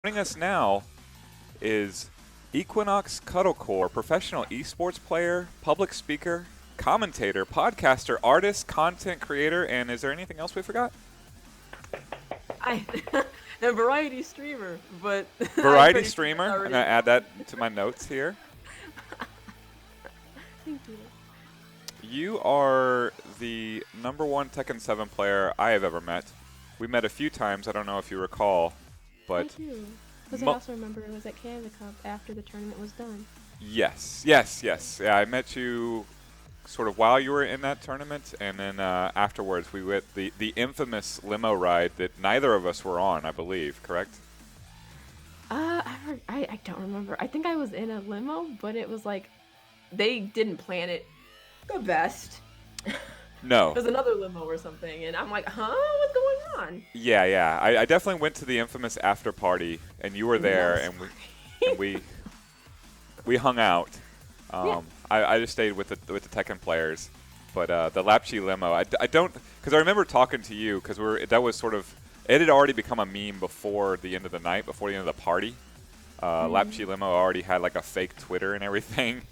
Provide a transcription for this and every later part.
Joining us now is EQNX Cuddlecore, professional esports player, public speaker, commentator, podcaster, artist, content creator, and is there anything else we forgot? I a variety streamer, but I'm Variety pretty sure streamer. that's I'm already. going to add that to my notes here. Thank you. You are the number one Tekken 7 player I have ever met. We met a few times. I don't know if you recall, I but do, because I mo- also remember it was at Canada Cup after the tournament was done. yes. Yeah, I met you sort of while you were in that tournament, and then afterwards we went the infamous limo ride that neither of us were on, I believe. Correct? I don't remember. I think I was in a limo, but it was like they didn't plan it the best. It No. was another limo or something, and I'm like, huh, what's going on? Yeah. I definitely went to the infamous after party, and you were And that there, was and we funny. and we we hung out. Yeah. I just stayed with the Tekken players, but the Lapchi limo, I don't, because I remember talking to you because that was sort of, it had already become a meme before the end of the night, before the end of the party. Lapchi limo already had like a fake Twitter and everything,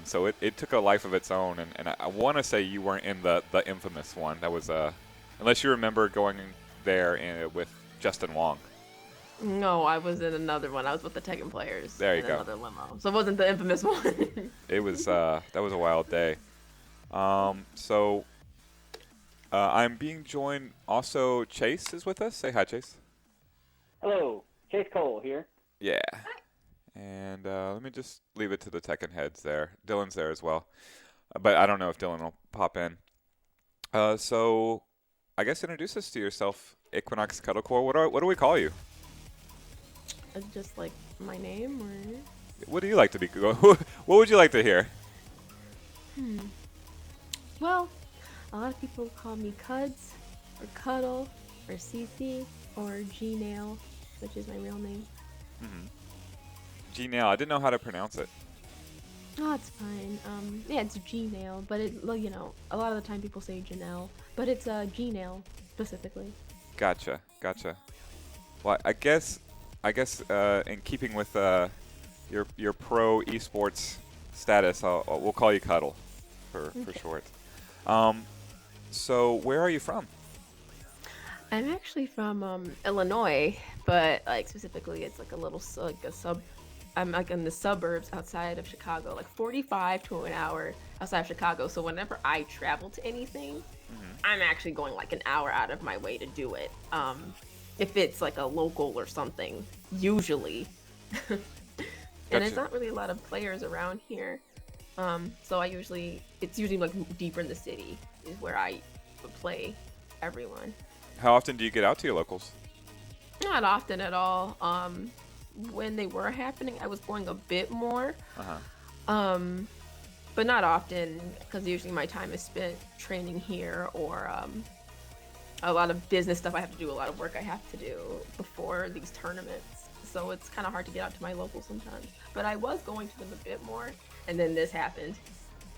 so it took a life of its own, and I want to say you weren't in the infamous one. That was unless you remember going there with Justin Wong. No, I was in another one. I was with the Tekken players There you in go. another limo, so it wasn't the infamous one. It was that was a wild day. So I'm being joined. Also, Chase is with us. Say hi, Chase. Hello, Chase Cole here. Yeah. And let me just leave it to the Tekken heads there. Dylan's there as well, but I don't know if Dylan will pop in. So I guess introduce us to yourself, Equinox Cuddlecore. What do we call you? Just like my name, or What do you like to be? What would you like to hear? well, a lot of people call me Cuds, or Cuddle, or CC, or Gnail, which is my real name. Gnail. I didn't know how to pronounce it. Oh, it's fine. Yeah, it's Gnail, but well, a lot of the time people say Janelle, but it's Gnail specifically. Gotcha. Well, I guess in keeping with your pro esports status, we'll call you Cuddle for short. So where are you from? I'm actually from Illinois, but like specifically, it's like a little like a sub. I'm like in the suburbs outside of Chicago, like 45 to an hour outside of Chicago. So whenever I travel to anything, I'm actually going like an hour out of my way to do it. If it's like a local or something, usually. And there's Gotcha. not really a lot of players around here. So it's usually like deeper in the city is where I would play everyone. How often do you get out to your locals? Not often at all. When they were happening, I was going a bit more. But not often because usually my time is spent training here or a lot of business stuff I have to do, a lot of work I have to do before these tournaments. So it's kind of hard to get out to my locals sometimes. But I was going to them a bit more, and then this happened,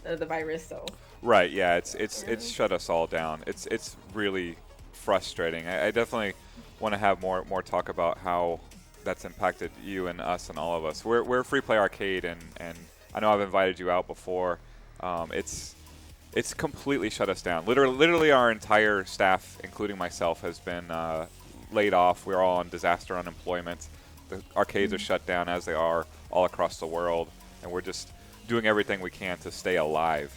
the virus. So Right. Yeah. It's yeah. shut us all down. It's really frustrating. I definitely want to have more talk about how that's impacted you and us and all of us. We're Free Play Arcade, and I know I've invited you out before. It's completely shut us down. Literally, our entire staff, including myself, has been laid off. We're all on disaster unemployment. The arcades are shut down as they are all across the world, and we're just doing everything we can to stay alive.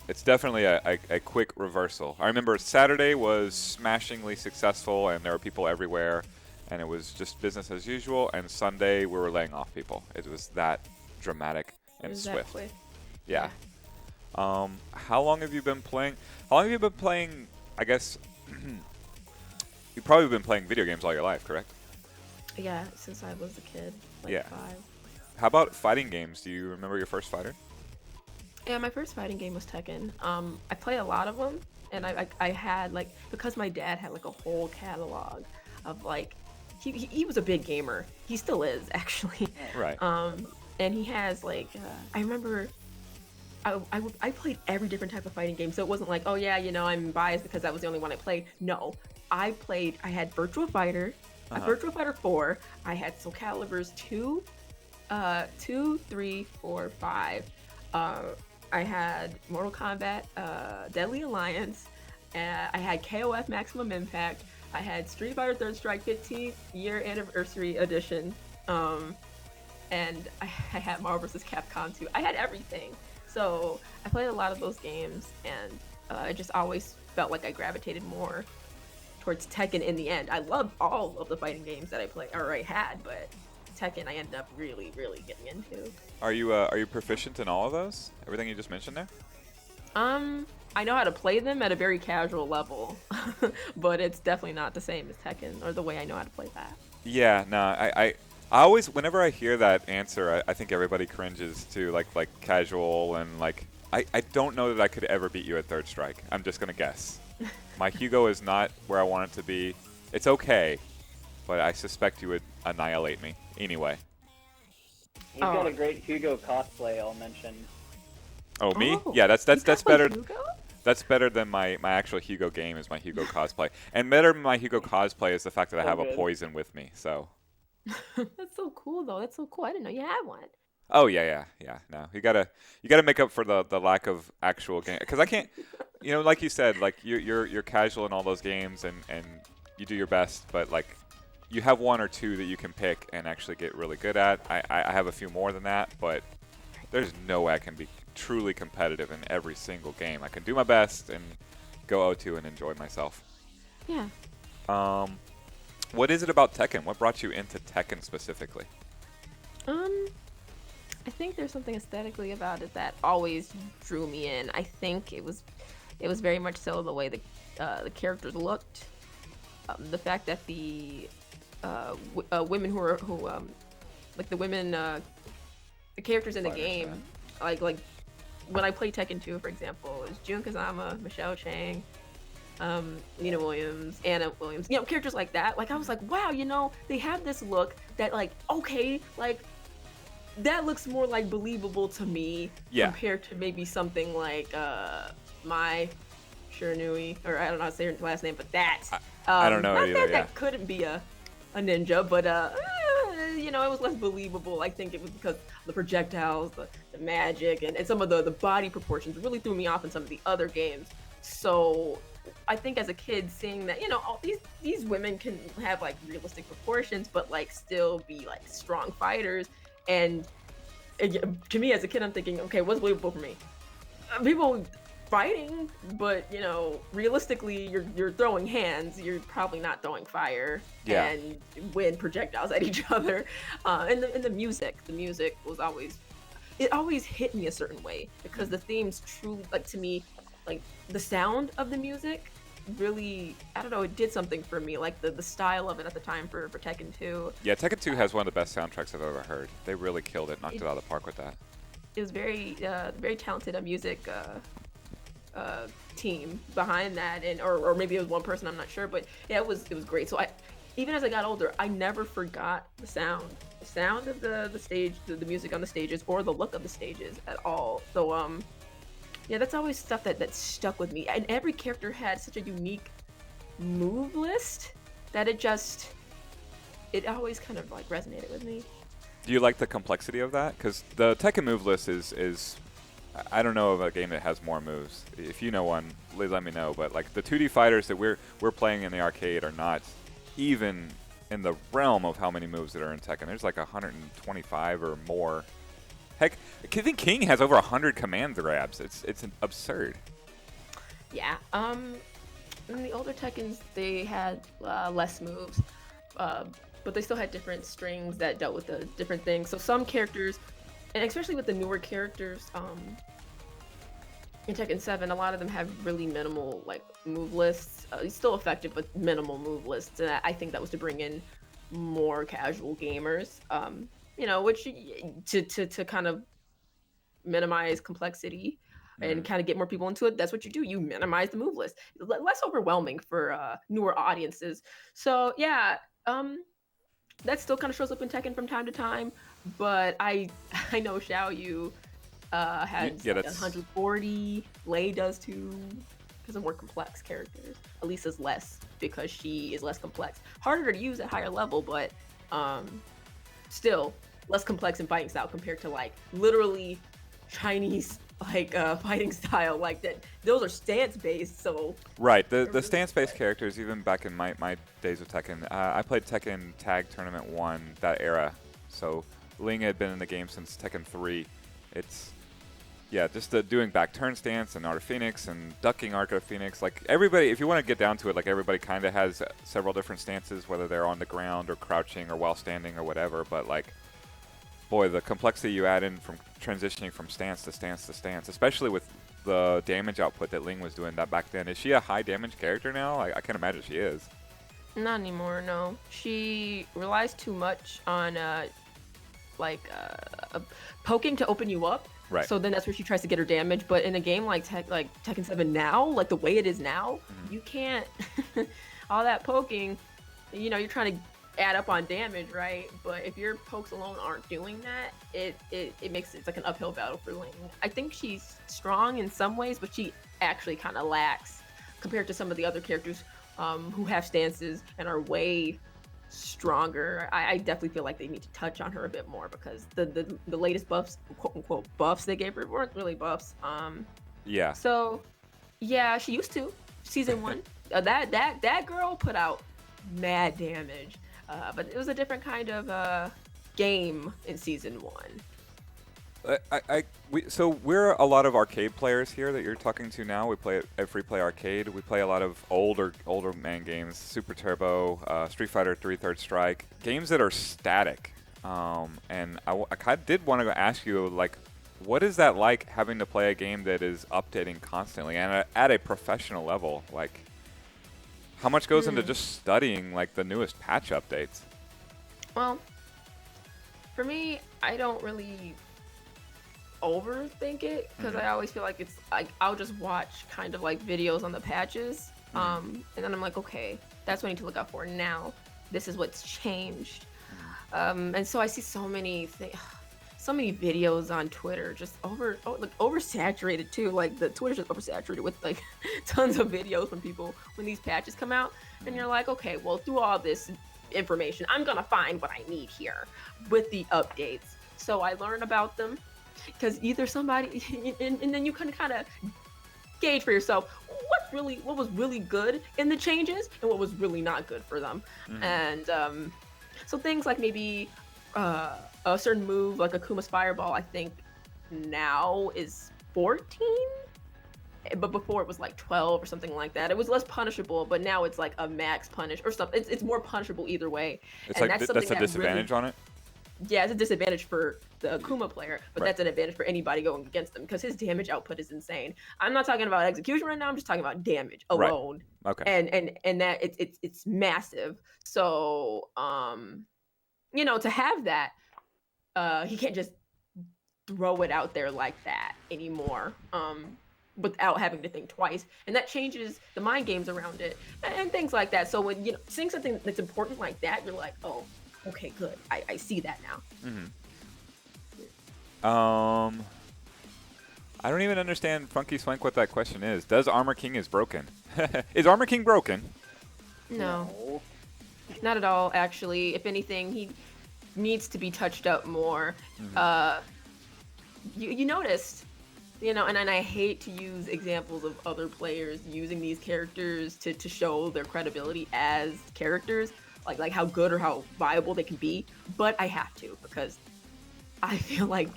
It's definitely a quick reversal. I remember Saturday was smashingly successful, and there were people everywhere, and it was just business as usual. And Sunday, we were laying off people. It was that dramatic It and was that swift. quick. Yeah. How long have you been playing? How long have you been playing? I guess you've probably been playing video games all your life, correct? Yeah, since I was a kid, like Yeah. 5. How about fighting games? Do you remember your first fighter? Yeah, my first fighting game was Tekken. I play a lot of them, and I had like because my dad had like a whole catalog of like he was a big gamer. He still is actually. Right. And he has like I remember I played every different type of fighting game, so it wasn't like, oh yeah, I'm biased because that was the only one I played. No, I had Virtua Fighter, Virtual Fighter 4. I had Soul Calibur's 2, 2, 3, 4, 5. I had Mortal Kombat, Deadly Alliance. I had KOF Maximum Impact. I had Street Fighter Third Strike 15th Year Anniversary Edition. And I had Marvel vs. Capcom 2. I had everything. So I played a lot of those games, and I just always felt like I gravitated more towards Tekken in the end. I loved all of the fighting games that I played or I had, but Tekken I ended up really, really getting into. Are you proficient in all of those? Everything you just mentioned there? I know how to play them at a very casual level, but it's definitely not the same as Tekken or the way I know how to play that. Yeah, no, I always, whenever I hear that answer, I think everybody cringes too, like casual and like, I don't know that I could ever beat you at Third Strike. I'm just gonna guess. My Hugo is not where I want it to be. It's okay, but I suspect you would annihilate me anyway. He's got a great Hugo cosplay, I'll mention. Oh, me? Oh, Yeah, that's better. Hugo? That's better than my actual Hugo game is my Hugo cosplay. And better than my Hugo cosplay is the fact that I have a poison with me, so. That's so cool, though. That's so cool. I didn't know you had one. Oh yeah. No, you gotta make up for the lack of actual game, because I can't, like you said, like you're casual in all those games and you do your best, but like you have one or two that you can pick and actually get really good at. I have a few more than that, but there's no way I can be truly competitive in every single game. I can do my best and go 0-2 and enjoy myself. Yeah. What is it about Tekken? What brought you into Tekken specifically? I think there's something aesthetically about it that always drew me in. I think it was very much so the way the characters looked, the fact that the women like the women, the characters in the game, like when I played Tekken 2, for example, it was Jun Kazama, Michelle Chang, Nina Williams, Anna Williams, characters like that. Like I was like, wow, they have this look that like, okay, like that looks more like believable to me compared to maybe something like my Shiranui, or I don't know how to say her last name, but that I don't know not either. that couldn't be a ninja, but it was less believable. I think it was because the projectiles, the magic, and some of the body proportions really threw me off in some of the other games. So I think as a kid, seeing that all these women can have like realistic proportions, but like still be like strong fighters. And to me as a kid, I'm thinking, okay, what's believable for me? People fighting, but realistically, you're throwing hands. You're probably not throwing fire and wind projectiles at each other. And the music was always hit me a certain way because the themes truly, like to me, like the sound of the music really, I don't know, it did something for me, like the style of it at the time for Tekken 2. Yeah, Tekken 2 has one of the best soundtracks I've ever heard. They really killed it, knocked it out of the park with that. It was very talented music team behind that, and or maybe it was one person, I'm not sure, but yeah, it was great. So even as I got older, I never forgot the sound of the stage, the music on the stages, or the look of the stages at all. So yeah, that's always stuff that stuck with me. And every character had such a unique move list that it always kind of like resonated with me. Do you like the complexity of that? Because the Tekken move list is I don't know of a game that has more moves. If you know one, please let me know. But like the 2D fighters that we're playing in the arcade are not even in the realm of how many moves that are in Tekken. There's like 125 or more. Heck, I think King has over 100 command grabs. It's absurd. Yeah. In the older Tekkens, they had less moves, but they still had different strings that dealt with the different things. So some characters, and especially with the newer characters, in Tekken 7, a lot of them have really minimal like move lists. It's still effective, but minimal move lists, and I think that was to bring in more casual gamers. Which to kind of minimize complexity and kind of get more people into it. That's what you do. You minimize the move list. Less overwhelming for newer audiences. So yeah, that still kind of shows up in Tekken from time to time. But I know Xiao Yu has 140. Lei does too. because of more complex characters. Elisa's less because she is less complex. Harder to use at higher level, but still less complex in fighting style compared to like literally Chinese like fighting style like that. Those are stance based, so Right. The stance based characters, even back in my days of Tekken, I played Tekken Tag Tournament 1, that era. So Ling had been in the game since Tekken 3. It's yeah, just the doing back turn stance and Art of Phoenix and ducking Art of Phoenix. Like everybody, if you want to get down to it, like everybody kind of has several different stances, whether they're on the ground or crouching or while standing or whatever. But like, boy, the complexity you add in from transitioning from stance to stance to stance, especially with the damage output that Ling was doing that back then. Is she a high damage character now? I can't imagine she is. not anymore. No, she relies too much on poking to open you up. Right. So then that's where she tries to get her damage. But in a game like Tekken 7 now, like the way it is now, you can't all that poking. You know, you're trying to add up on damage, right? But if your pokes alone aren't doing that, it makes it's like an uphill battle for Ling. I think she's strong in some ways, but she actually kind of lacks compared to some of the other characters who have stances and are way stronger. I definitely feel like they need to touch on her a bit more because the latest buffs, quote unquote buffs they gave her weren't really buffs. Yeah. So yeah, she used to season 1. That girl put out mad damage, but it was a different kind of game in season 1. So we're a lot of arcade players here that you're talking to now. We play at Free Play Arcade. We play a lot of older man games, Super Turbo, Street Fighter 3 Third Strike, games that are static. And I kind of did want to ask you, like, what is that like having to play a game that is updating constantly and at a professional level? Like, how much goes into just studying like the newest patch updates? Well, for me, I don't really overthink it because I always feel like it's like I'll just watch kind of like videos on the patches, and then I'm like, okay, that's what I need to look out for now. This is what's changed, and so I see so many videos on Twitter just oversaturated too. Like the Twitter's just oversaturated with like tons of videos from people when these patches come out, and you're like, okay, well, through all this information, I'm gonna find what I need here with the updates. So I learn about them. Because either somebody, and then you can kind of gauge for yourself what was really good in the changes and what was really not good for them. And so things like maybe a certain move like Akuma's Fireball, I think now is 14, but before it was like 12 or something like that. It was less punishable, but now it's like a max punish or something. It's more punishable either way. It's and like that's a disadvantage on it. Yeah, it's a disadvantage for the Akuma player, but that's an advantage for anybody going against him because his damage output is insane. I'm not talking about execution right now. I'm just talking about damage alone. Right. Okay. And that it's massive. So you know, to have that, he can't just throw it out there like that anymore. Without having to think twice, and that changes the mind games around it and things like that. So when you know seeing something that's important like that, you're like, oh, okay, good. I see that now. I don't even understand, Funky Swank, what that question is. Does Armor King is broken? Is Armor King broken? No, not at all. Actually, if anything, he needs to be touched up more. You noticed, you know, and I hate to use examples of other players using these characters to show their credibility as characters. Like how good or how viable they can be, but I have to because I feel like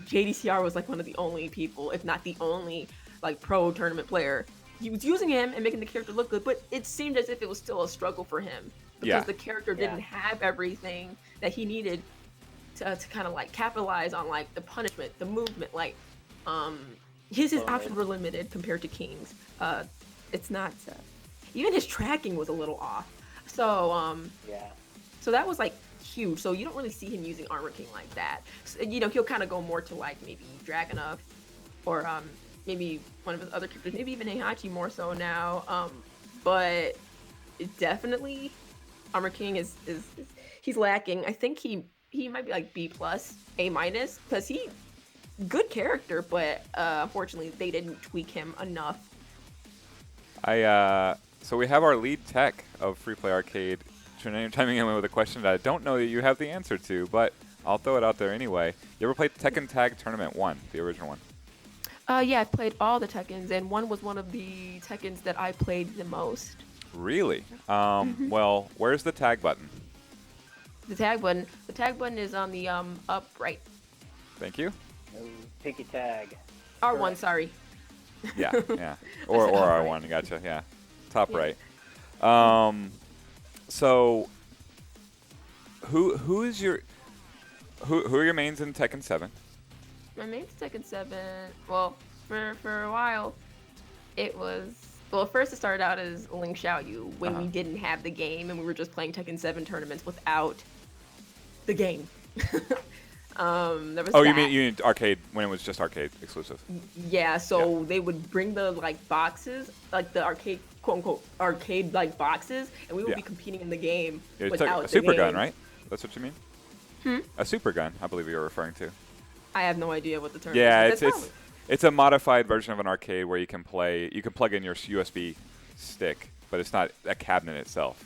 JDCR was like one of the only people, if not the only, like pro tournament player. He was using him and making the character look good, but it seemed as if it was still a struggle for him because the character didn't have everything that he needed to kind of like capitalize on like the punishment, the movement, like his options were limited compared to King's. It's not even his tracking was a little off. So so that was like huge. So you don't really see him using Armor King like that. So, you know, he'll kind of go more to like maybe Dragunov or maybe one of his other characters, maybe even Heihachi more so now. But definitely Armor King is he's lacking. I think he might be like B+, A-, because he good character, but unfortunately they didn't tweak him enough. So we have our lead tech of Free Play Arcade chiming in with a question that I don't know that you have the answer to, but I'll throw it out there anyway. You ever played Tekken Tag Tournament 1, the original one? Yeah, I've played all the Tekkens, and one was one of the Tekkens that I played the most. Really? Well, where's the tag button? The tag button. The tag button is on the up right. Thank you. Pinky tag. R1, Correct. sorry. Yeah, yeah. Or said top R1, gotcha, yeah. Top Yeah. right. So who is your who are your mains in Tekken 7? My main's Tekken 7. Well, for a while, it was. Well, first it started out as Ling Xiaoyu when we didn't have the game and we were just playing Tekken 7 tournaments without the game. There was Oh, that. you mean arcade when it was just arcade exclusive? Yeah, so they would bring the like boxes, like the arcade, quote unquote, arcade like boxes, and we would Yeah. be competing in the game Yeah, it's without a the super game. gun, right? That's what you mean? A super gun, I believe you're referring to. I have no idea what the term Yeah, is. but it's a modified version of an arcade where you can plug in your USB stick, but it's not a cabinet itself.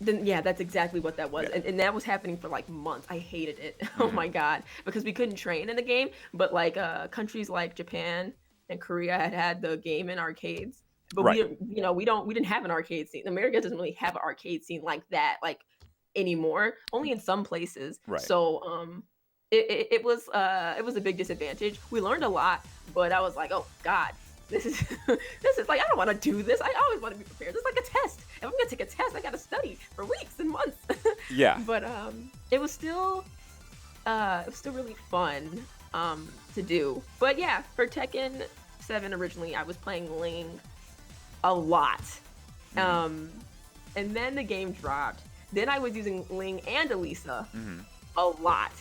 Then yeah, that's exactly what that was, Yeah. and that was happening for like months. I hated it. Oh my god, because we couldn't train in the game, but like countries like Japan and Korea had the game in arcades, but Right. we didn't have an arcade scene. America doesn't really have an arcade scene like that, like anymore. Only in some places. Right. So it was a big disadvantage. We learned a lot, but I was like, oh god. This is like I don't want to do this. I always want to be prepared. It's like a test. If I'm gonna take a test, I gotta study for weeks and months. Yeah. But it was still really fun to do. But yeah, for Tekken 7 originally, I was playing Ling a lot, and then the game dropped. Then I was using Ling and Elisa a lot,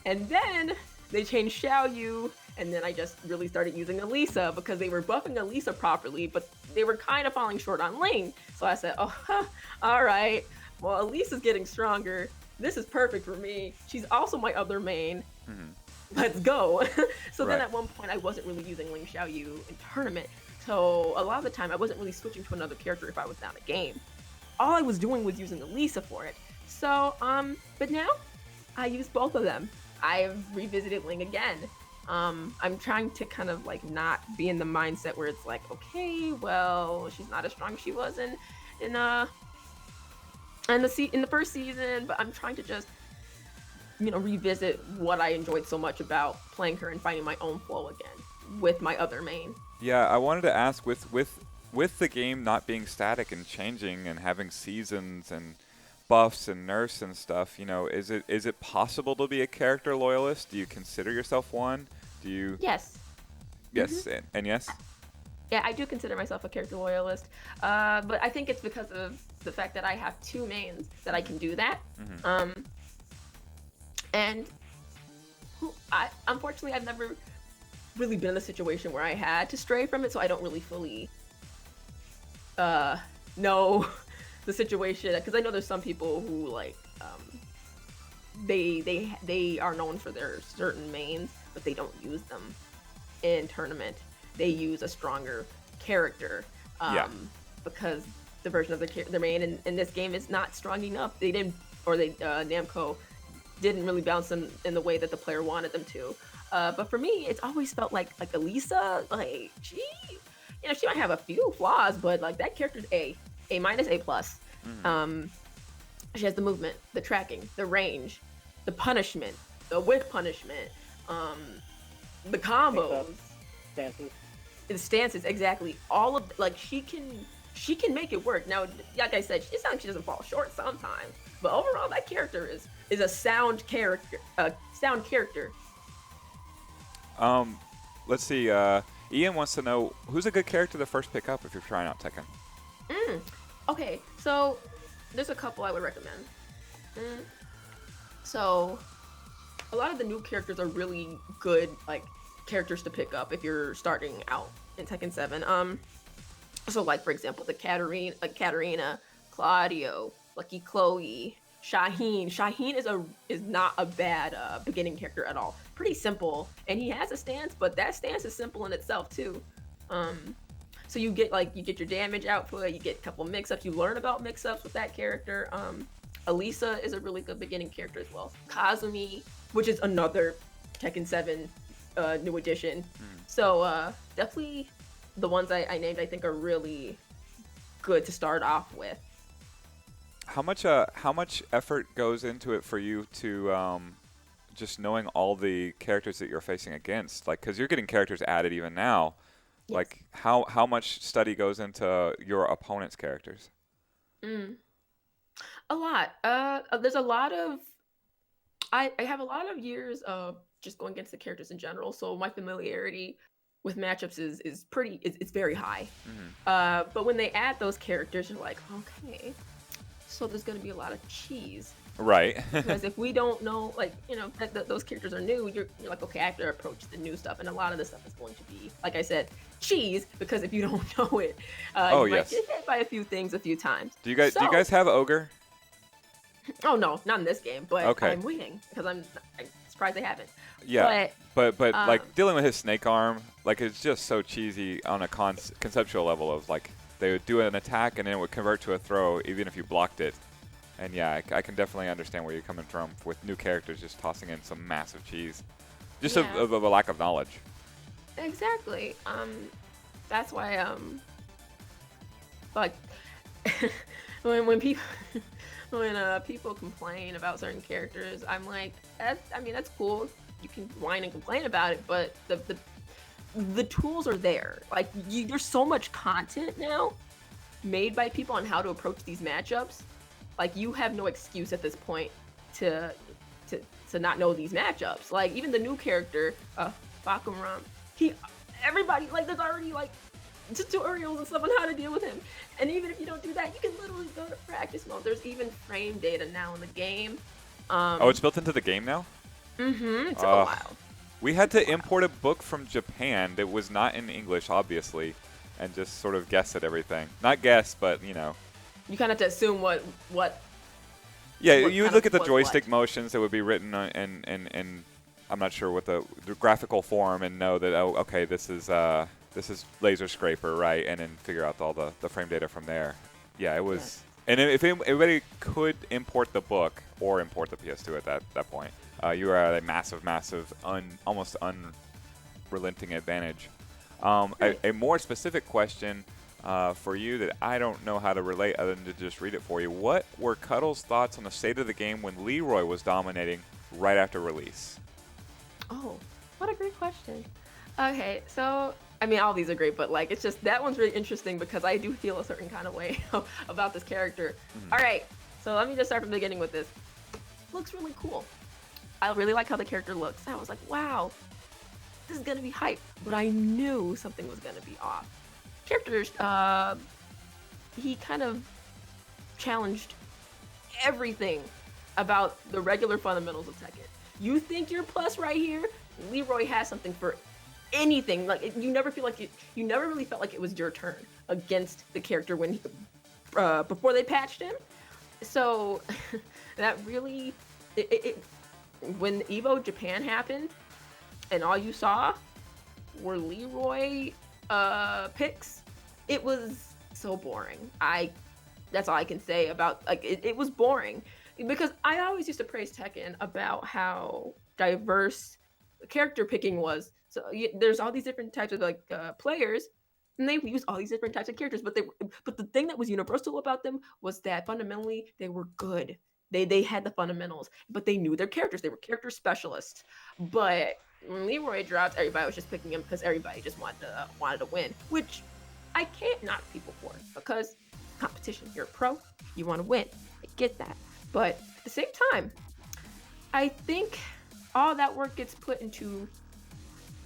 and then they changed Xiaoyu. And then I just really started using Elisa because they were buffing Elisa properly, but they were kind of falling short on Ling. So I said, oh, all right. Well, Elisa's getting stronger. This is perfect for me. She's also my other main. Let's go. So then Right. at one point, I wasn't really using Ling Xiaoyu in tournament. So a lot of the time, I wasn't really switching to another character if I was down a game. All I was doing was using Elisa for it. So, but now I use both of them. I've revisited Ling again. I'm trying to kind of like not be in the mindset where it's like, okay, well, she's not as strong as she was in the first season, but I'm trying to just revisit what I enjoyed so much about playing her and finding my own flow again with my other main. Yeah, I wanted to ask with the game not being static and changing and having seasons and buffs and nerfs and stuff, is it possible to be a character loyalist? Do you consider yourself one? Do you? Yes. Yes, and yes. Yeah, I do consider myself a character loyalist, but I think it's because of the fact that I have two mains that I can do that. And unfortunately, I've never really been in a situation where I had to stray from it, so I don't really fully know the situation. Because I know there's some people who like they are known for their certain mains, but they don't use them in tournament. They use a stronger character because the version of their main in this game is not strong enough. They didn't, or Namco didn't really bounce them in the way that the player wanted them to. But for me, it's always felt like Elisa, like she might have a few flaws, but like that character's A minus, A plus. She has the movement, the tracking, the range, the punishment, the whiff punishment, the combos, Stances. the stances, exactly. All of like she can make it work. Now, like I said, it's not like she doesn't fall short sometimes, but overall, that character is a sound character. Let's see. Ian wants to know who's a good character to first pick up if you're trying out Tekken. Okay, so there's a couple I would recommend. So a lot of the new characters are really good, like characters to pick up if you're starting out in Tekken 7. So like for example, the Katarina, Claudio, Lucky Chloe, Shaheen. Shaheen is not a bad beginning character at all. Pretty simple, and he has a stance, but that stance is simple in itself too. So you get your damage output, you get a couple mix-ups, you learn about mix-ups with that character. Elisa is a really good beginning character as well. Kazumi, which is another Tekken 7 new edition. So definitely the ones I named, I think, are really good to start off with. How much effort goes into it for you to just knowing all the characters that you're facing against? Like, because you're getting characters added even now. Yes. Like, how much study goes into your opponent's characters? A lot. There's a lot of. I have a lot of years of just going against the characters in general, so my familiarity with matchups is pretty. It's very high. But when they add those characters, you're like, okay, so there's going to be a lot of cheese. Right. Because if we don't know, like, that those characters are new, you're like, okay, I have to approach the new stuff, and a lot of this stuff is going to be, like I said, cheese. Because if you don't know it, you might get hit by a few things a few times. Do you guys have ogre? Oh no, not in this game, but okay. I'm waiting because I'm surprised they haven't. Yeah, but like dealing with his snake arm, like it's just so cheesy on a conceptual level of like they would do an attack and then it would convert to a throw even if you blocked it. And yeah, I can definitely understand where you're coming from with new characters just tossing in some massive cheese, just of a lack of knowledge. Exactly. That's why like when people people complain about certain characters, I'm like, that's cool. You can whine and complain about it, but the tools are there. Like there's so much content now made by people on how to approach these matchups. Like you have no excuse at this point to not know these matchups. Like even the new character, Bakuram, everybody, like there's already like tutorials and stuff on how to deal with him. And even if you don't do that, you can literally go to practice mode. There's even frame data now in the game. Oh, it's built into the game now? It took a while. We had to import a book from Japan that was not in English, obviously, and just sort of guess at everything. Not guess, but, You kind of have to assume what yeah, you would look at the joystick motions that would be written in I'm not sure what the graphical form and know that, oh, okay, this is laser scraper, right? And then figure out all the frame data from there. Yeah, it was. Yeah. And if anybody could import the book or import the PS2 at that point, you are at a massive, almost unrelenting advantage. A more specific question for you that I don't know how to relate other than to just read it for you. What were Cuddle's thoughts on the state of the game when Leroy was dominating right after release? Oh, what a great question. Okay, so I mean, all these are great, but like, it's just that one's really interesting because I do feel a certain kind of way about this character. All right, so let me just start from the beginning with this. Looks really cool. I really like how the character looks. I was like, wow, this is gonna be hype, but I knew something was gonna be off. Characters, he kind of challenged everything about the regular fundamentals of Tekken. You think you're plus right here? Leroy has something for anything. Like you never really felt like it was your turn against the character when before they patched him. So that really when Evo Japan happened and all you saw were Leroy picks, it was so boring. That's all I can say about, like, it was boring because I always used to praise Tekken about how diverse character picking was. So there's all these different types of like players, and they use all these different types of characters. But the thing that was universal about them was that fundamentally they were good. They had the fundamentals, but they knew their characters. They were character specialists. But when Leroy dropped, everybody was just picking him because everybody just wanted to win, which I can't knock people for because competition. You're a pro, you want to win. I get that, but at the same time, I think all that work gets put into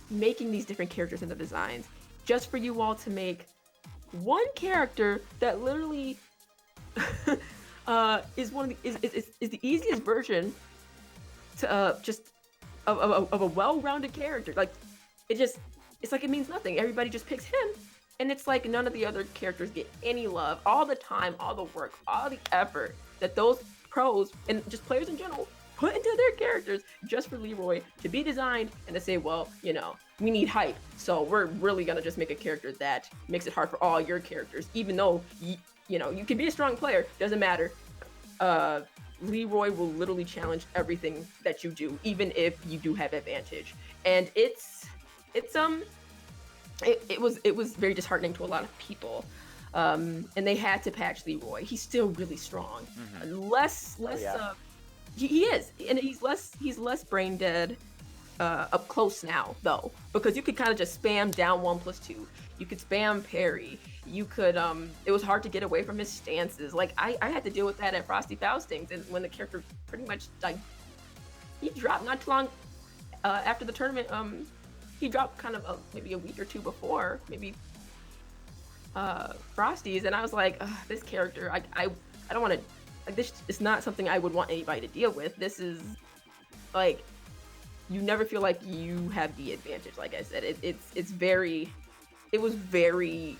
making these different characters and the designs just for you all to make one character that literally is the easiest version to just of a well-rounded character. Like it's like it means nothing. Everybody just picks him, and it's like none of the other characters get any love. All the time, all the work, all the effort that those pros and just players in general put into their characters just for Leroy to be designed and to say, well, we need hype, so we're really gonna just make a character that makes it hard for all your characters, even though you can be a strong player, doesn't matter. Leroy will literally challenge everything that you do, even if you do have advantage. And it was very disheartening to a lot of people. And they had to patch Leroy. He's still really strong. He is, and he's less brain dead up close now, though, because you could kind of just spam down 1+2. You could spam parry. You could it was hard to get away from his stances. Like I had to deal with that at Frosty Faustings, and when the character pretty much he dropped not too long after the tournament. He dropped kind of maybe a week or two before, maybe Frosty's, and I was like, this character, I don't want to, like, this is not something I would want anybody to deal with. This is like, you never feel like you have the advantage. Like I said, it was very,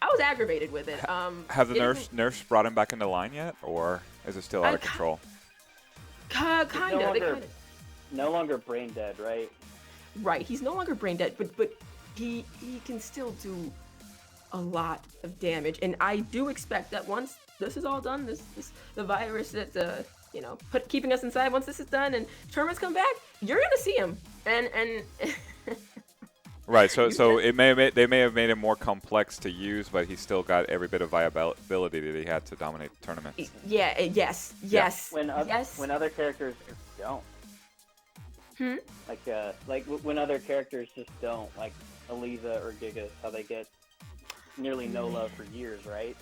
I was aggravated with it. Have the nerfs brought him back into line yet, or is it still out of control? Kind of. No longer brain dead, right? Right, he's no longer brain dead, but he can still do a lot of damage, and I do expect that once this is all done, the virus that's keeping us inside, once this is done and tournaments come back, you're gonna see him, and right. So they may have made him more complex to use, but he still got every bit of viability that he had to dominate the tournament. Yeah. Yes. When other characters don't. Like when other characters just don't, like Eliza or Gigas, how they get nearly no love for years, right?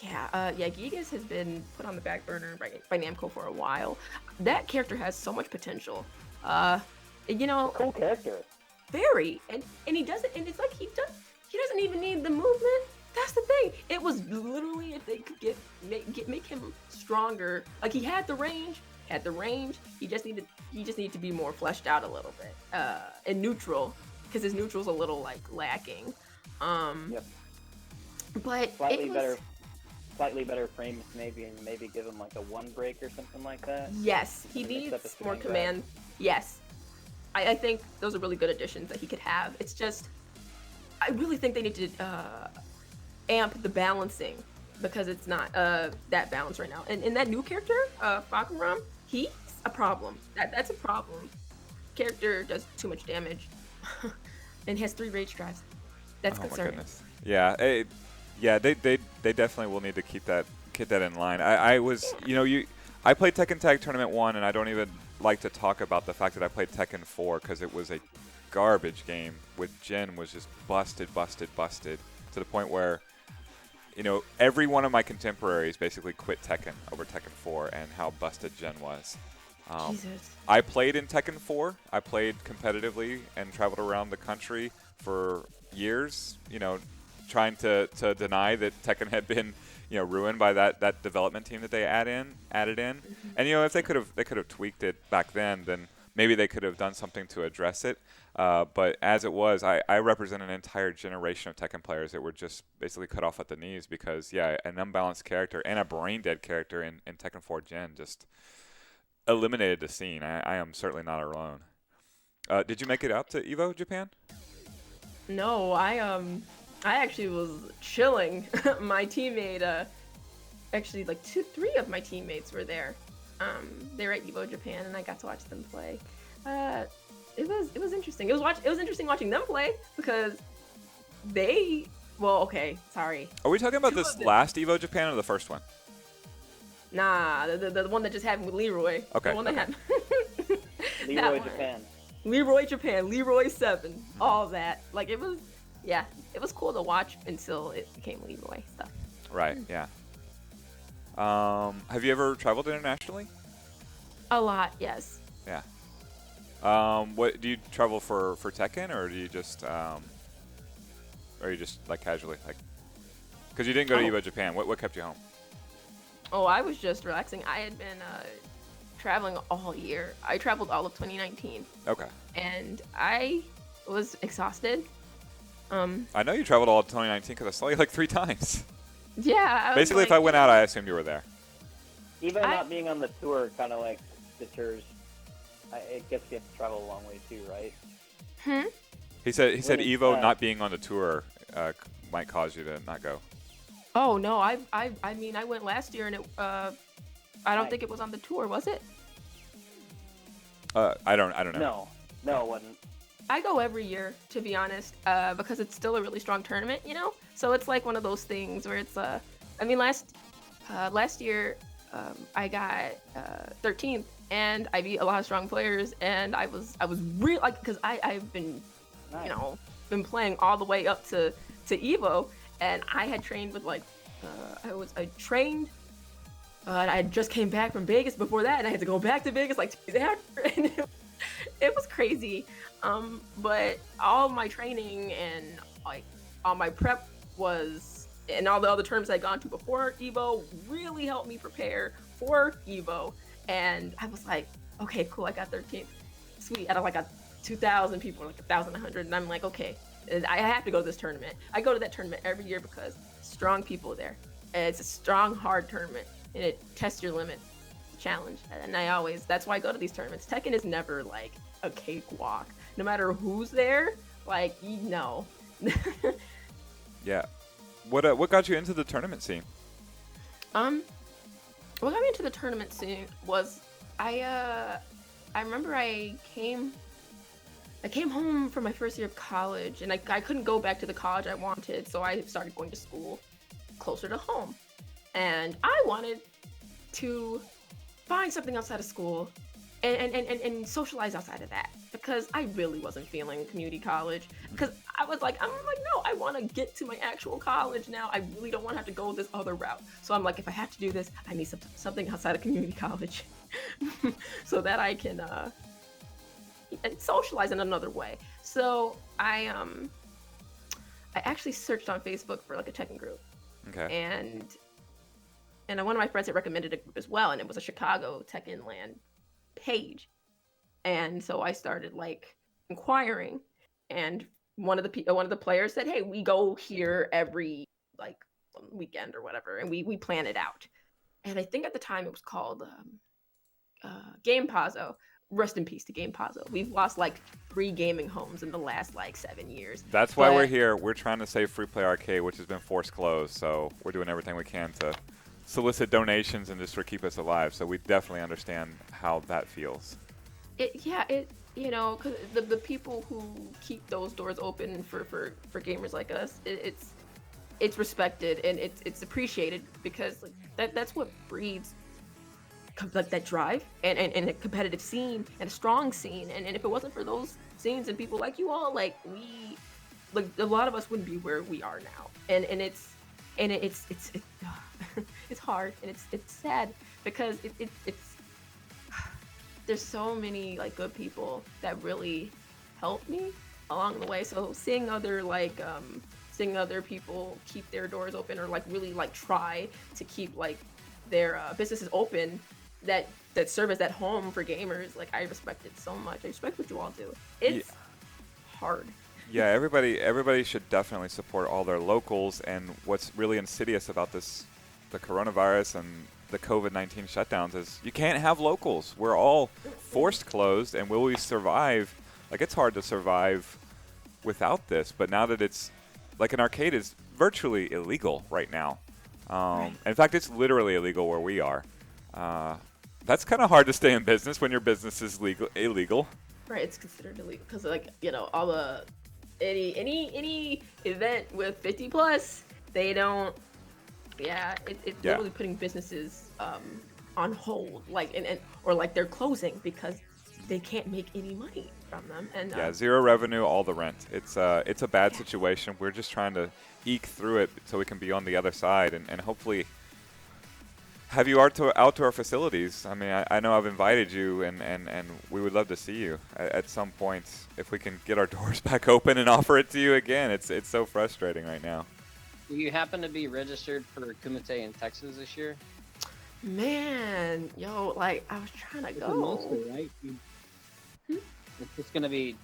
Yeah, Gigas has been put on the back burner by Namco for a while. That character has so much potential. Cool character. Very, and he doesn't, and it's like he doesn't even need the movement. That's the thing. It was literally, if they could make him stronger. Like, he had the range. He just needed to be more fleshed out a little bit. And neutral, because his neutral's a little like lacking. Yep. But slightly better frames, maybe, and maybe give him like a one break or something like that. Yes, he needs more command. Yes, I think those are really good additions that he could have. It's just, I really think they need to amp the balancing, because it's not that balanced right now. And in that new character, Fakuram, he's a problem. That's a problem. Character does too much damage, and has 3 rage drives. That's concerning. My goodness. Yeah, they definitely will need to keep that in line. I played Tekken Tag Tournament 1, and I don't even like to talk about the fact that I played Tekken 4 because it was a garbage game with Jin was just busted to the point where every one of my contemporaries basically quit Tekken over Tekken 4 and how busted Jin was. Jesus. I played in Tekken 4. I played competitively and traveled around the country for years, trying to deny that Tekken had been, ruined by that development team that they added in. Mm-hmm. And if they could have tweaked it back then maybe they could have done something to address it. But as it was, I represent an entire generation of Tekken players that were just basically cut off at the knees because, an unbalanced character and a brain-dead character in Tekken 4 Gen just eliminated the scene. I am certainly not alone. Did you make it out to EVO Japan? No, I actually was chilling. My teammate, actually, like 3 of my teammates were there. They were at EVO Japan, and I got to watch them play. It was interesting. It was interesting watching them play because they. Well, okay, sorry. Are we talking about this last EVO Japan or the first one? Nah, the one that just happened with Leroy. Okay. The one that happened. Leroy Japan. Leroy Japan, Leroy 7, all that. Like, it was cool to watch until it became Leroy stuff. Right, yeah. Have you ever traveled internationally? A lot, yes. Yeah. What do you travel for Tekken, or do you just like casually, like? Because you didn't go to EVO Japan. What kept you home? Oh, I was just relaxing. I had been traveling all year. I traveled all of 2019. Okay. And I was exhausted. I know you traveled all of 2019 because I saw you like 3 times. Yeah. Basically, if I went out, I assumed you were there. Even not being on the tour kind of like characters, it gets you have to travel a long way too, right? He said When it's, Evo not being on the tour might cause you to not go. Oh no, I mean I went last year and it I don't Nice. think it was on the tour, was it? I don't know. No, it wasn't. I go every year, to be honest, because it's still a really strong tournament, you know. So it's like one of those things where it's I mean last year I got 13th and I beat a lot of strong players and I was really like because I've been Nice. you know been playing all the way up to Evo and I had trained with like I trained. And I just came back from Vegas before that, and I had to go back to Vegas like 2 days after, and it was crazy. But all my training and like all my prep was, and all the other tournaments I'd gone to before Evo really helped me prepare for Evo. And I was like, okay, cool, I got 13th, sweet, out of like a 2,000 people, like 1,100, and I'm like, okay, I have to go to this tournament. I go to that tournament every year because strong people there. And it's a strong, hard tournament. And it tests your limit challenge. And that's why I go to these tournaments. Tekken is never like a cakewalk. No matter who's there, like, you know. Yeah. What got you into the tournament scene? What got me into the tournament scene was I remember I came home from my first year of college and I couldn't go back to the college I wanted, so I started going to school closer to home. And I wanted to find something outside of school and socialize outside of that because I really wasn't feeling community college because I'm like, no, I want to get to my actual college now. I really don't want to have to go this other route. So I'm like, if I have to do this, I need something outside of community college so that I can and socialize in another way. So I actually searched on Facebook for like a Tekken group. Okay. And one of my friends had recommended a group as well, and it was a Chicago Tekken Land page. And so I started like inquiring, and one of the players said, "Hey, we go here every like weekend or whatever, and we plan it out." And I think at the time it was called Game Pazzo. Rest in peace to Game Pazzo. We've lost like 3 gaming homes in the last like 7 years. That's why we're here. We're trying to save Free Play Arcade, which has been forced closed. So we're doing everything we can to solicit donations and just to keep us alive. So we definitely understand how that feels. You know, cause the people who keep those doors open for gamers like us, it's respected and it's appreciated because like that's what breeds like that drive and a competitive scene and a strong scene. And if it wasn't for those scenes and people like you all, like a lot of us wouldn't be where we are now. And it's it's hard and it's sad because it's there's so many like good people that really helped me along the way. So seeing other people keep their doors open or like really like try to keep like their businesses open that serve as that home for gamers, like I respect it so much. I respect what you all do. It's hard. Yeah, everybody should definitely support all their locals. And what's really insidious about the coronavirus and the COVID-19 shutdowns is you can't have locals. We're all forced closed, and will we survive? Like, it's hard to survive without this, but now that it's, like, an arcade is virtually illegal right now. Right. In fact, it's literally illegal where we are. That's kind of hard to stay in business when your business is illegal. Right, it's considered illegal because, like, you know, all the any event with 50 plus, they don't. Yeah, it's literally putting businesses on hold, like or like they're closing because they can't make any money from them. And zero revenue, all the rent. It's a bad situation. We're just trying to eke through it so we can be on the other side and hopefully have you out to our facilities. I mean, I know I've invited you, and we would love to see you at some point if we can get our doors back open and offer it to you again. It's so frustrating right now. Do you happen to be registered for Kumite in Texas this year? Man, yo, like I was trying to go. Mostly, right? It's just going to be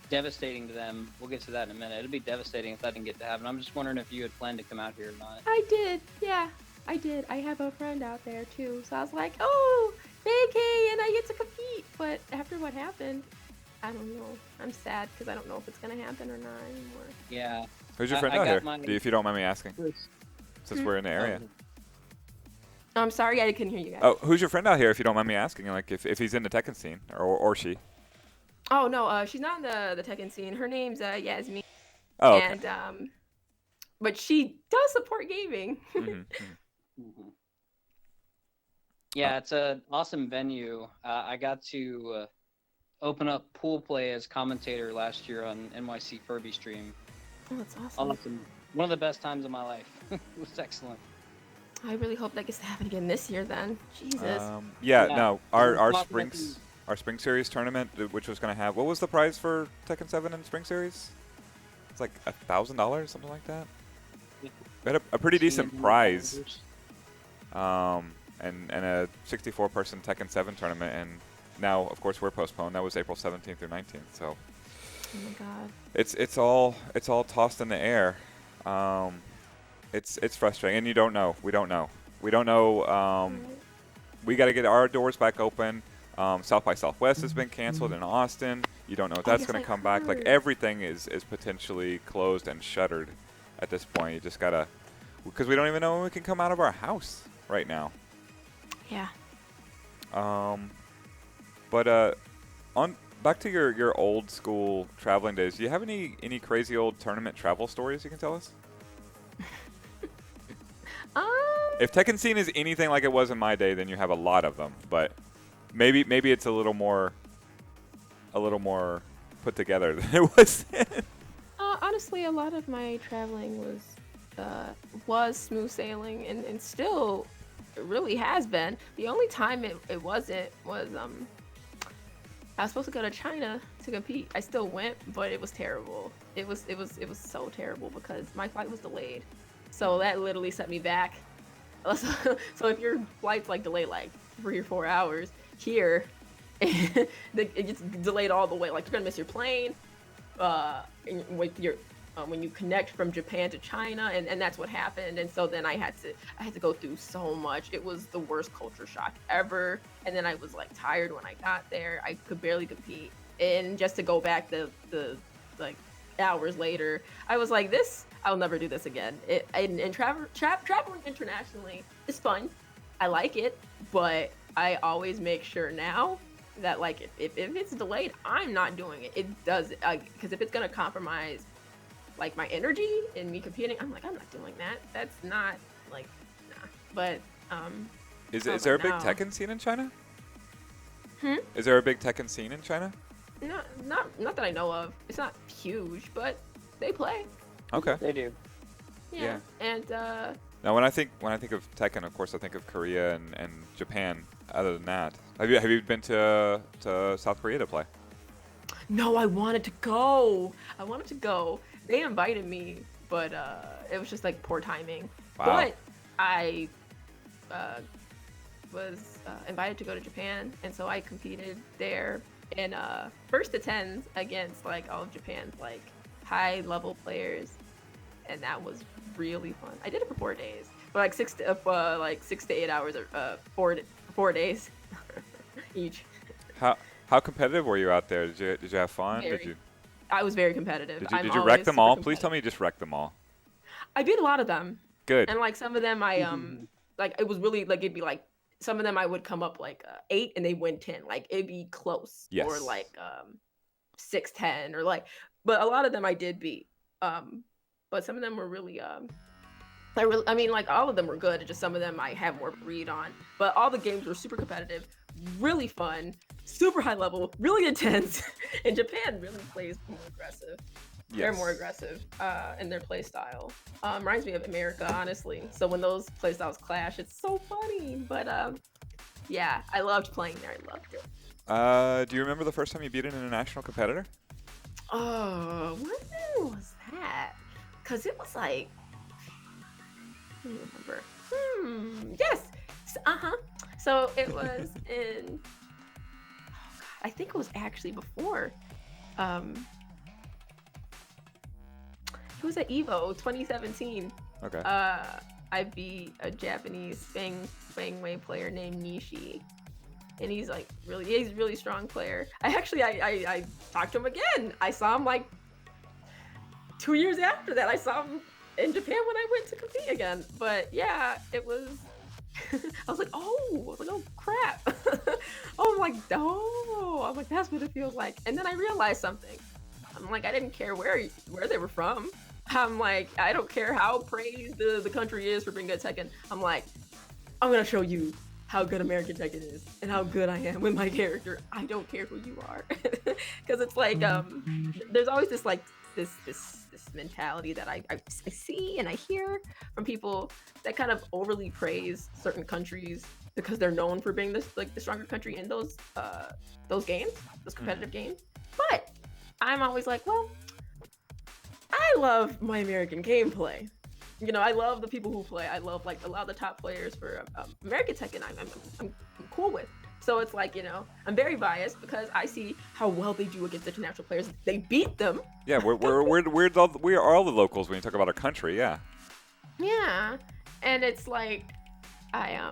devastating to them. We'll get to that in a minute. It'll be devastating if that didn't get to happen. I'm just wondering if you had planned to come out here or not. I did, I did. I have a friend out there too, so I was like, oh, vacay, and I get to compete what happened. I don't know. I'm sad because I don't know if it's gonna happen or not anymore. Yeah. Who's your friend I out here? got mine. If you don't mind me asking, since we're in the area. I'm sorry, I couldn't hear you guys. Oh, who's your friend out here? If you don't mind me asking, like if he's in the Tekken scene or she. Oh no, she's not in the Tekken scene. Her name's Yasmin. Oh, okay. And but she does support gaming. Mhm. Yeah, it's an awesome venue. I got to open up pool play as commentator last year on NYC Furby stream. Oh, that's awesome. Awesome. One of the best times of my life. It was excellent. I really hope that gets to happen again this year then. Jesus. Yeah, Yeah. no, We're our talking about spring series tournament, which was gonna have, what was the prize for Tekken 7 in spring series? It's like $1,000, something like that. We had a pretty decent prize, and a 64-person Tekken 7 tournament, and now of course we're postponed. That was April 17th through 19th, so Oh my god. it's all tossed in the air. It's frustrating, and you don't know. We don't know. We don't know. We got to get our doors back open. South by Southwest has been canceled in Austin. You don't know if that's yes, going I to come back. Like heard. everything is potentially closed and shuttered at this point. You just gotta, because we don't even know when we can come out of our house right now. Yeah. But on back to your old school traveling days. Do you have any crazy old tournament travel stories you can tell us? If Tekken scene is anything like it was in my day, then you have a lot of them. But maybe it's a little more put together than it was then. Honestly, a lot of my traveling was smooth sailing, and still it really has been. The only time it wasn't was I was supposed to go to China to compete. I still went, but it was terrible. It was so terrible because my flight was delayed. So that literally set me back. So if your flight's like delayed like 3 or 4 hours here, it gets delayed all the way. Like you're gonna miss your plane. With your when you connect from Japan to China, and that's what happened. And so then I had to go through so much. It was the worst culture shock ever. And then I was like tired when I got there. I could barely compete. And just to go back the like hours later, I was like, I'll never do this again. Traveling internationally is fun. I like it, but I always make sure now that like if it's delayed, I'm not doing it. It does because if it's gonna compromise like my energy and me competing, I'm not doing that. That's not like nah. But Is there a big Tekken scene in China? Is there a big Tekken scene in China? No, not that I know of. It's not huge, but they play. Okay. They do. Yeah. And Now, when I think of Tekken, of course, I think of Korea and Japan. Other than that, have you been to South Korea to play? no, I wanted to go. They invited me, but it was just like poor timing. Wow. But I was invited to go to Japan, and so I competed there in first to tens against like all of Japan's like high level players, and that was really fun. I did it for 4 days, but like 6 to 8 hours or 4 days each. How competitive were you out there? Did you have fun? Very. I was very competitive. Did you wreck them all? Please tell me you just wrecked them all. I beat a lot of them. Good. And like some of them I like it was really like it'd be like some of them I would come up like 8 and they win 10. Like it'd be close. Yes. Or like 6-10 or like, but a lot of them I did beat. But some of them were really I mean like all of them were good. It's just some of them I have more read on. But all the games were super competitive, really fun, super high level, really intense. And Japan really plays more aggressive. Yes. They're more aggressive in their play style. Reminds me of America, honestly. So when those play styles clash, it's so funny. But yeah, I loved playing there. I loved it. Do you remember the first time you beat an international competitor? Oh, when was that? Because it was like, I don't remember. Yes. So it was in, I think it was actually before. It was at EVO 2017. Okay. I beat a Japanese Fangway player named Nishi. and he's like he's a really strong player. I talked to him again. I saw him like 2 years after that. I saw him in Japan when I went to compete again. But yeah, it was. I was like, oh crap. Oh, I'm like, oh, I'm like, that's what it feels like. And then I realized something. I'm like, I didn't care where they were from. I'm like, I don't care how praised the country is for being good at Tekken. I'm like, I'm gonna show you how good American Tekken is and how good I am with my character. I don't care who you are, because it's like there's always this like this mentality that I see and I hear from people that kind of overly praise certain countries because they're known for being the stronger country in those games, those competitive games. But I'm always like, well, I love my American gameplay. You know, I love the people who play. I love like a lot of the top players for American Tekken. I'm cool with. So it's like, you know, I'm very biased because I see how well they do against international players. They beat them. Yeah, we are all the locals when you talk about our country. Yeah. Yeah, and it's like I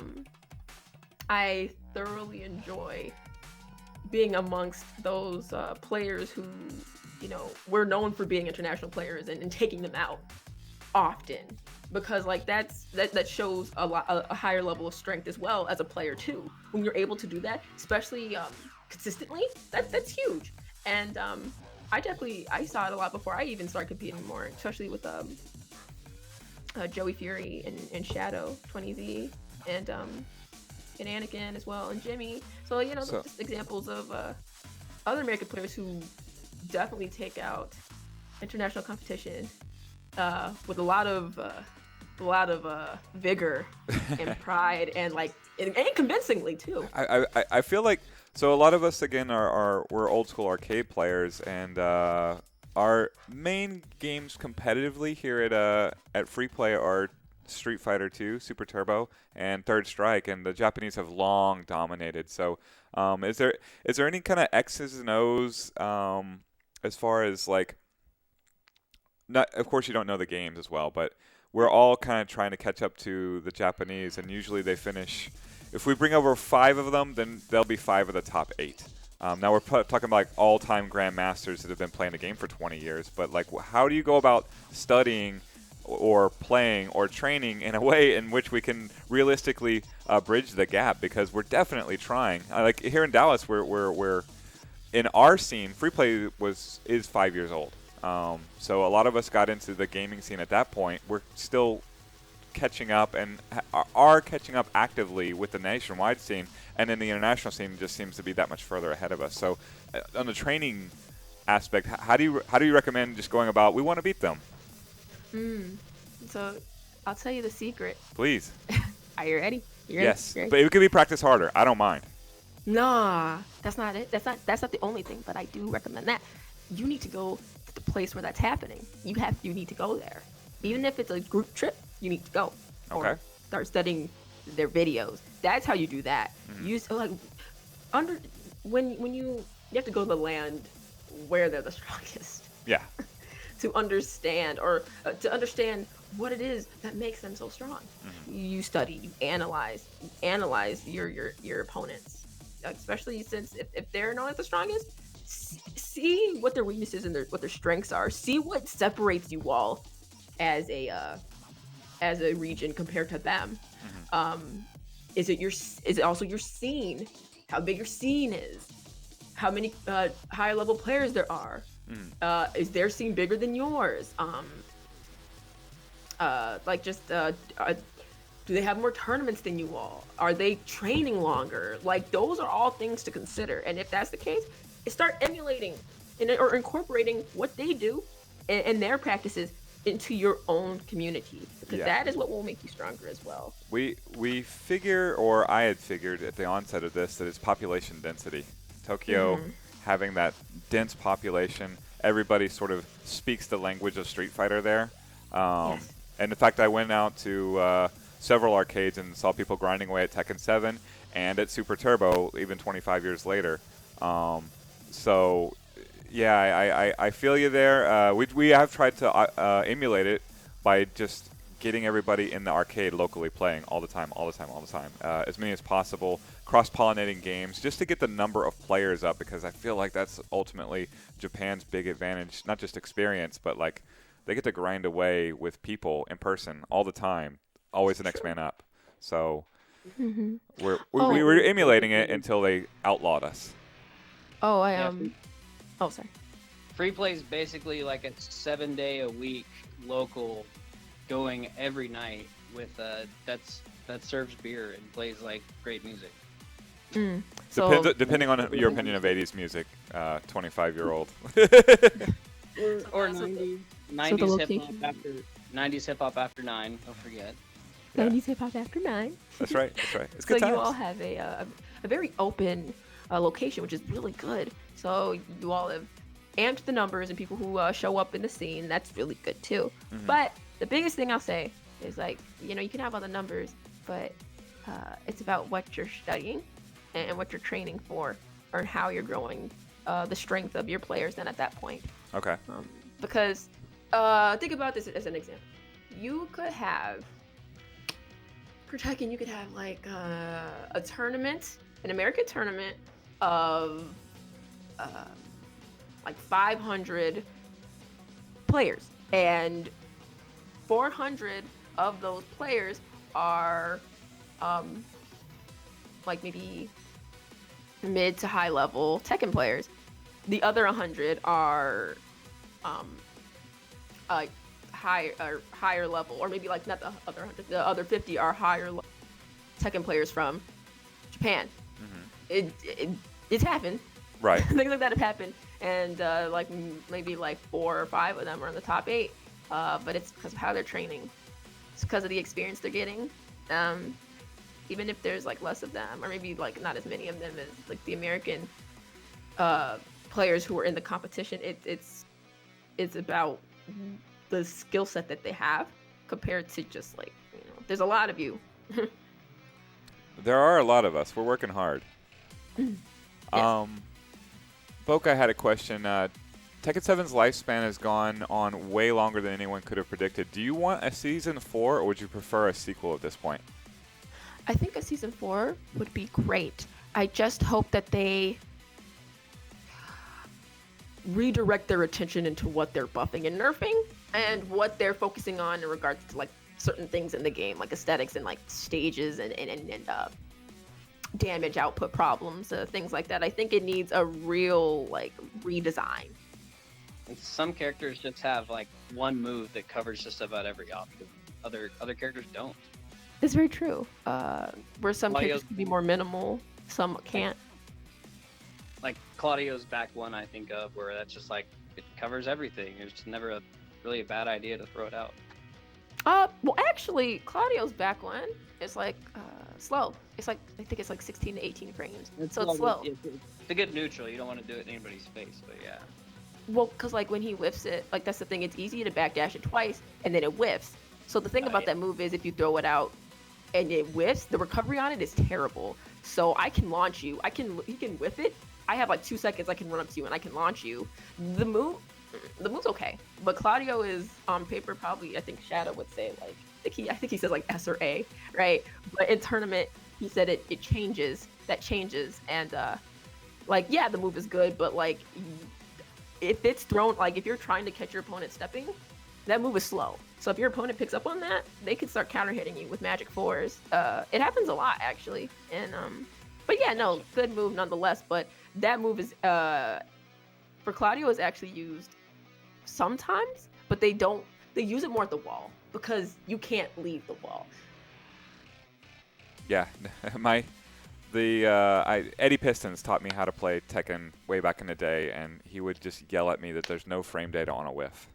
thoroughly enjoy being amongst those players who, you know, we're known for being international players and taking them out often, because like that shows a higher level of strength as well as a player too. When you're able to do that, especially consistently, that's huge. And I saw it a lot before I even started competing more, especially with Joey Fury and Shadow 20Z and Anakin as well and Jimmy. So you know, just examples of other American players who definitely take out international competition with a lot of vigor and pride and like and convincingly too. I feel like, so a lot of us again we're old school arcade players, and our main games competitively here at Free Play are Street Fighter 2, Super Turbo, and Third Strike, and the Japanese have long dominated. So is there any kind of X's and O's as far as like, not, of course you don't know the games as well, but we're all kind of trying to catch up to the Japanese, and usually they finish, if we bring over 5 of them, then they'll be 5 of the top 8. Now we're talking about like all-time grandmasters that have been playing the game for 20 years, but like how do you go about studying or playing or training in a way in which we can realistically bridge the gap? Because we're definitely trying. Like here in Dallas, we're in our scene, Free Play is 5 years old. So a lot of us got into the gaming scene at that point. We're still catching up and are catching up actively with the nationwide scene, and then the international scene just seems to be that much further ahead of us. So on the training aspect, how do you recommend just going about, we want to beat them? So I'll tell you the secret. Please. Are you ready? Yes, ready? but it could be practice harder. I don't mind. Nah, that's not it. That's not the only thing, but I do recommend that. You need to go to the place where that's happening. You need to go there. Even if it's a group trip, you need to go. Okay. Or start studying their videos. That's how you do that. When you have to go to the land where they're the strongest. Yeah. to understand what it is that makes them so strong. You study, you analyze your opponents, especially since if they're known as the strongest. See what their weaknesses and what their strengths are. See what separates you all as a region compared to them. Is it also your scene? How big your scene is? How many high level players there are? Is their scene bigger than yours? Do they have more tournaments than you all? Are they training longer? Like, those are all things to consider. And if that's the case, start emulating or incorporating what they do and their practices into your own community, because that is what will make you stronger as well. We figure, or I had figured at the onset of this, that it's population density. Tokyo having that dense population, everybody sort of speaks the language of Street Fighter there. Yes. And in fact, I went out to several arcades and saw people grinding away at Tekken 7 and at Super Turbo even 25 years later. So, yeah, I feel you there. We have tried to emulate it by just getting everybody in the arcade locally playing all the time, as many as possible, cross-pollinating games, just to get the number of players up, because I feel like that's ultimately Japan's big advantage, not just experience, but like they get to grind away with people in person all the time, always the next man up. So we were emulating it until they outlawed us. Oh, Yeah, Oh, sorry. free play is basically like a 7-day-a-week local going every night with that serves beer and plays like great music. So Depending on your opinion of 80s music, 25-year-old. Or So 90s, the 90s hip hop location- after 90s hip hop after 9. Don't forget. Yeah. 90s hip hop after 9. That's right. That's right. It's So good you times. all have a very open location, which is really good. So you all have amped the numbers and people who show up in the scene. That's really good too. Mhm. But the biggest thing I'll say is, like, you know, you can have all the numbers, but it's about what you're studying and what you're training for, or how you're growing the strength of your players then at that point. Okay. Because think about this as an example. You could have, for Tekken, you could have like a tournament, an American tournament of like 500 players, and 400 of those players are like maybe mid to high level Tekken players. The other 100 are higher level, or maybe like not the other 100. The other 50 are higher Tekken players from Japan. It's happened. Right. Things like that have happened, and like maybe like 4 or 5 of them are in the top 8. But it's because of how they're training. It's because of the experience they're getting. Even if there's like less of them, or maybe like not as many of them as like the American players who are in the competition, it's about the skill set that they have compared to just like, you know, there's a lot of you. There are a lot of us. We're working hard. Boca had a question. Tekken 7's lifespan has gone on way longer than anyone could have predicted. Do you want a season 4, or would you prefer a sequel at this point? I think a season 4 would be great. I just hope that they redirect their attention into what they're buffing and nerfing, and what they're focusing on in regards to like certain things in the game, like aesthetics and like stages and damage output problems, things like that. I think it needs a real like redesign. And some characters just have like one move that covers just about every option. Other characters don't. It's very true. Where some Claudio's- characters can be more minimal, some can't. Like Claudio's back one, I think of, where that's just like it covers everything. It's never really a bad idea to throw it out. Well, actually, Claudio's back one is like slow. It's like, I think it's like 16 to 18 frames, so it's slow. To get neutral, you don't want to do it in anybody's face, but yeah. Well, because like when he whiffs it, like that's the thing. It's easy to backdash it twice and then it whiffs. So the thing about that move is, if you throw it out and it whiffs, the recovery on it is terrible. So I can launch you. He can whiff it. I have like 2 seconds. I can run up to you and I can launch you. The move's okay, but Claudio is on paper probably, I think Shadow would say like, I think he says like S or A, right? But in tournament, he said it changes. That changes, and like, yeah, the move is good, but like if it's thrown, like if you're trying to catch your opponent stepping, that move is slow. So if your opponent picks up on that, they could start counter hitting you with magic 4s. It happens a lot actually, and but yeah, no, good move nonetheless. But that move is for Claudio is actually used sometimes, but they use it more at the wall because you can't leave the wall. Yeah, Eddie Pistons taught me how to play Tekken way back in the day, and he would just yell at me that there's no frame data on a whiff.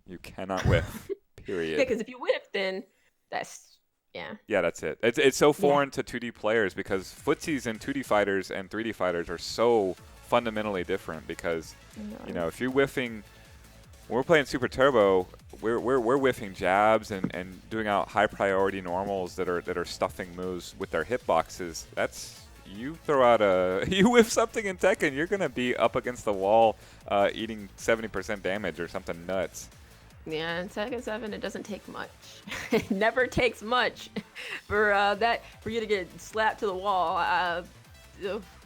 You cannot whiff. Period. Yeah, because if you whiff, then that's Yeah, that's it. It's so foreign to 2D players, because footsies and 2D fighters and 3D fighters are so fundamentally different. Because you know, if you're whiffing, when we're playing Super Turbo, we're whiffing jabs and doing out high priority normals that are stuffing moves with their hitboxes. That's, you throw out you whiff something in Tekken, you're gonna be up against the wall, eating 70% damage or something nuts. Yeah, in Tekken 7, it doesn't take much. It never takes much for you to get slapped to the wall.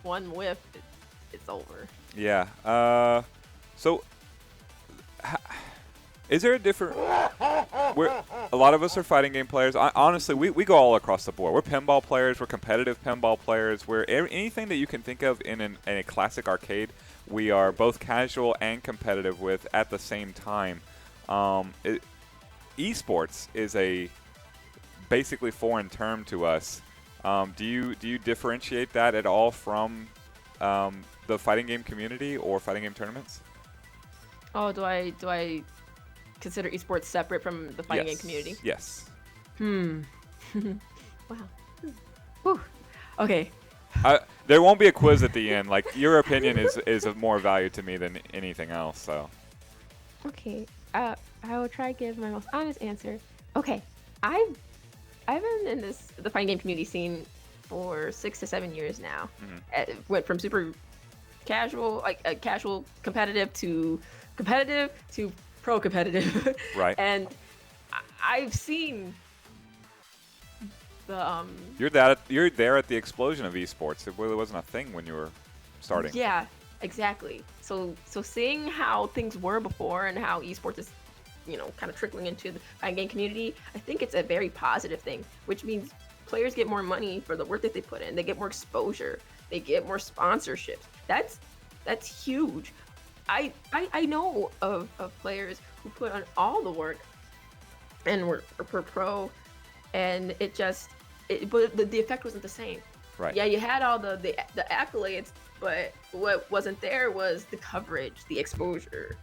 one whiff, it's over. Yeah. So, is there a different? A lot of us are fighting game players. Honestly, we go all across the board. We're pinball players. We're competitive pinball players. We're anything that you can think of in a classic arcade. We are both casual and competitive with at the same time. Esports is a basically foreign term to us. Do you differentiate that at all from the fighting game community or fighting game tournaments? Oh, do I consider esports separate from the fighting game community? Yes. Wow. Whew. Okay. There won't be a quiz at the end. Like, your opinion is of more value to me than anything else. So. Okay. I will try to give my most honest answer. Okay. I've been in the fighting game community scene for 6 to 7 years now. It went from super casual, like casual competitive to pro competitive. Right. And I've seen the You're there at the explosion of esports. It really wasn't a thing when you were starting. Yeah, exactly. So seeing how things were before and how esports is, kind of trickling into the fighting game community, I think it's a very positive thing, which means players get more money for the work that they put in. They get more exposure. They get more sponsorships. That's huge. I know of players who put on all the work and were pro, and but the effect wasn't the same. Right. Yeah, you had all the accolades, but what wasn't there was the coverage, the exposure,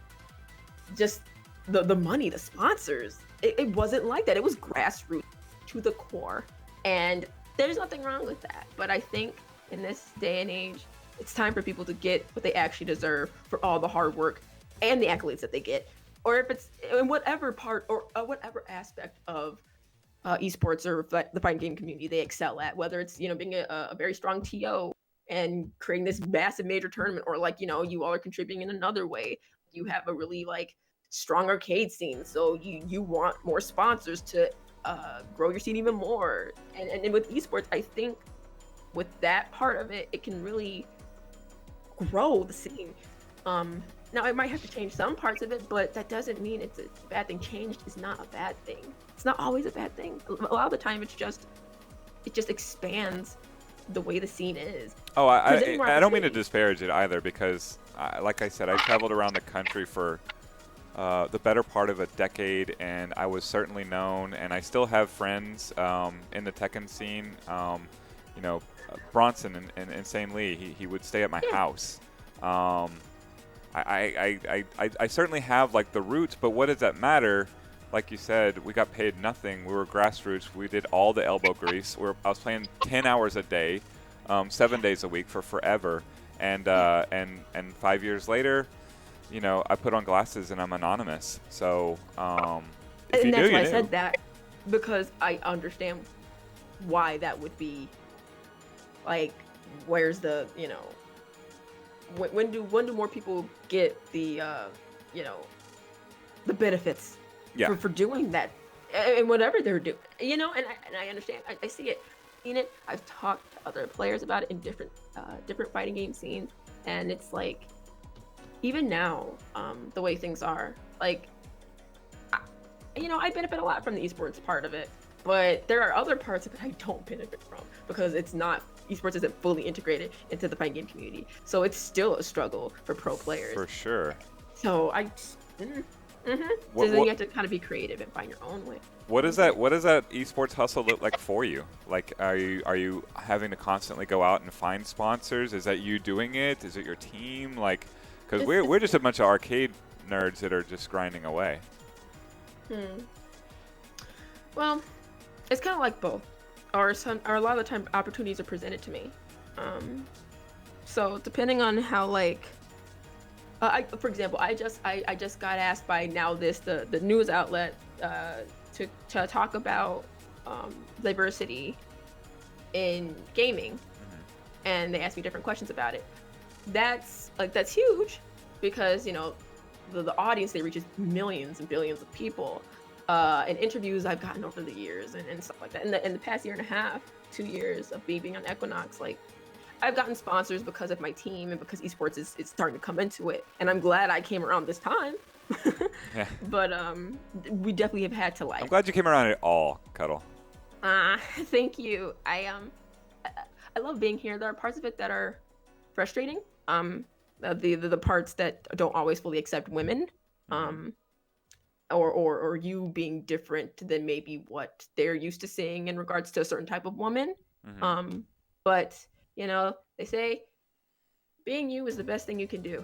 just the money, the sponsors. It wasn't like that. It was grassroots to the core, and there's nothing wrong with that. But I think in this day and age, it's time for people to get what they actually deserve for all the hard work and the accolades that they get, or if it's in whatever part or whatever aspect of esports or the fighting game community they excel at, whether it's being a very strong TO and creating this massive major tournament, or you all are contributing in another way. You have a really strong arcade scene, so you want more sponsors to grow your scene even more. And with esports, I think with that part of it, it can really grow the scene. Now, it might have to change some parts of it, but that doesn't mean it's a bad thing. Change is not a bad thing. It's not always a bad thing. A lot of the time, it just expands the way the scene is. Oh, I don't mean to disparage it either, because, like I said, I traveled around the country for the better part of a decade, and I was certainly known, and I still have friends in the Tekken scene. Bronson and Insane Lee, he would stay at my house. I certainly have the roots, but what does that matter? Like you said, we got paid nothing. We were grassroots. We did all the elbow grease. I was playing 10 hours a day, 7 days a week for forever, and 5 years later, I put on glasses and I'm anonymous. So if you that's knew, why you I knew. said that, because I understand why that would be. Where's the when do more people get the the benefits for doing that and whatever they're doing, and I understand. I see it. I've talked to other players about it in different fighting game scenes, and it's even now, the way things are, I benefit a lot from the esports part of it, but there are other parts of it I don't benefit from, because esports isn't fully integrated into the fighting game community. So it's still a struggle for pro players. For sure. So so then you have to kind of be creative and find your own way. What does that esports hustle look like for you? Are you having to constantly go out and find sponsors? Is that you doing it? Is it your team? Because we're just a bunch of arcade nerds that are just grinding away. Well, it's kind of like both. Or a lot of the time, opportunities are presented to me. So depending on how for example, I just got asked by the news outlet to talk about diversity in gaming, and they asked me different questions about it. That's huge, because the audience they reach is millions and billions of people. And interviews I've gotten over the years and stuff like that. In the past year and a half, 2 years of being on EQNX, I've gotten sponsors because of my team and because esports is starting to come into it, and I'm glad I came around this time. Yeah. But we definitely have had to I'm glad you came around at all, Cuddle. thank you. I love being here. There are parts of it that are frustrating. The parts that don't always fully accept women. Or you being different than maybe what they're used to seeing in regards to a certain type of woman. But they say being you is the best thing you can do.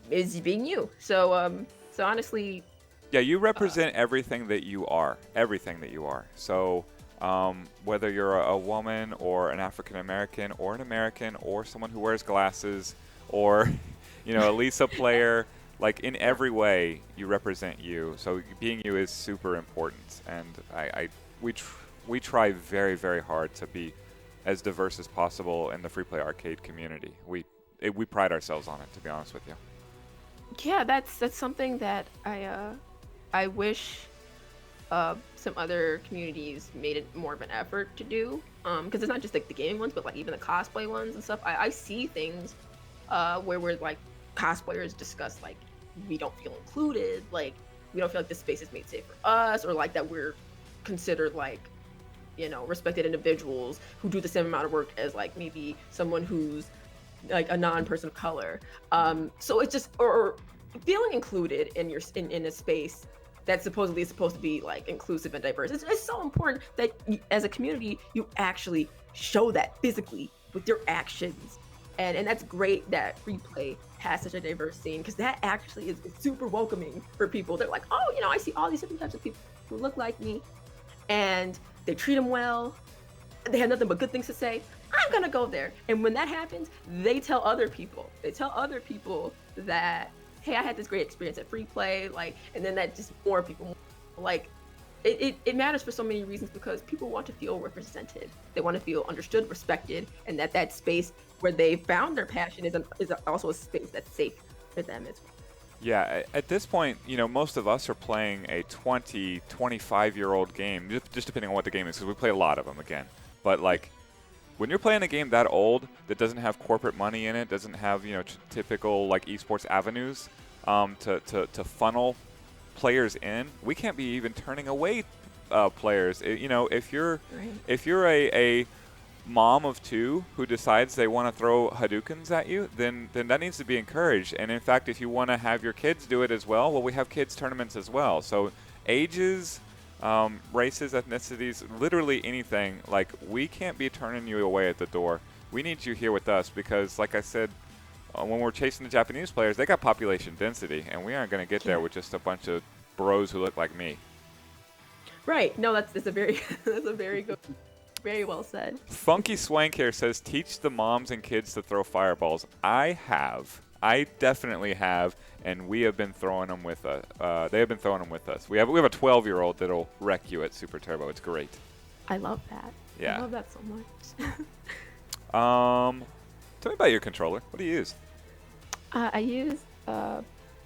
Is being you. So honestly, yeah, you represent everything that you are. Everything that you are. So whether you're a woman or an African American or an American or someone who wears glasses or a Lisa player. Like in every way, you represent you. So being you is super important, and we try very, very hard to be as diverse as possible in the free play arcade community. We pride ourselves on it, to be honest with you. Yeah, that's something that I wish some other communities made it more of an effort to do. Because it's not just like the gaming ones, but like even the cosplay ones and stuff. I see things where we're like cosplayers discuss like we don't feel included, like we don't feel like this space is made safe for us, or like that we're considered like respected individuals who do the same amount of work as like maybe someone who's like a non-person of color. So it's just or feeling included in in a space that supposedly is supposed to be like inclusive and diverse. It's so important that as a community you actually show that physically with your actions. And that's great that free play has such a diverse scene, because that actually is super welcoming for people. They're like, oh, I see all these different types of people who look like me, and they treat them well. They have nothing but good things to say. I'm gonna go there. And when that happens, they tell other people. They tell other people that, hey, I had this great experience at free play, like, and then that just more people like. It matters for so many reasons, because people want to feel represented. They want to feel understood, respected, and that space where they found their passion is also a space that's safe for them as well. Yeah, at this point, most of us are playing a 20, 25-year-old game, just depending on what the game is, because we play a lot of them again. But like, when you're playing a game that old, that doesn't have corporate money in it, doesn't have typical like esports avenues to funnel players in, we can't be even turning away players. If you're a mom of two who decides they want to throw Hadoukens at you, then that needs to be encouraged. And in fact, if you want to have your kids do it as well, we have kids tournaments as well. So ages, races, ethnicities, literally anything, like we can't be turning you away at the door. We need you here with us, because like I said, when we're chasing the Japanese players, they got population density, and we aren't going to get there with just a bunch of bros who look like me. Right. No, that's a very that's a very good, very well said. Funky Swank here says, teach the moms and kids to throw fireballs. I definitely have, and we have been throwing them with us. They have been throwing them with us. We have a 12-year-old that'll wreck you at Super Turbo. It's great. I love that. Yeah. I love that so much. Tell me about your controller. What do you use? I use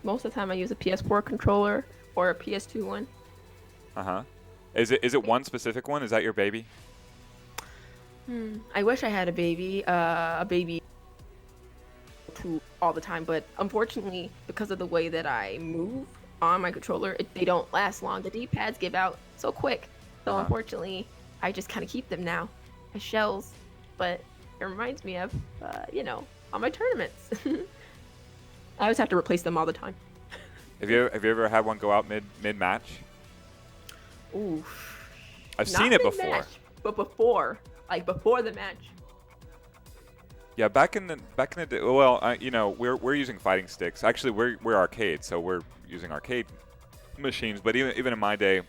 most of the time I use a PS4 controller or a PS2 one. Is it one specific one? Is that your baby? I wish I had a baby all the time, but unfortunately, because of the way that I move on my controller, they don't last long. The D-pads give out so quick. So unfortunately, I just kind of keep them now as shells. But it reminds me of, on my tournaments. I always have to replace them all the time. Have you ever had one go out mid match? Ooh. I've seen it before. But before the match. Yeah, back in the day. Well, we're using fighting sticks. Actually, we're arcade, so we're using arcade machines. But even in my day,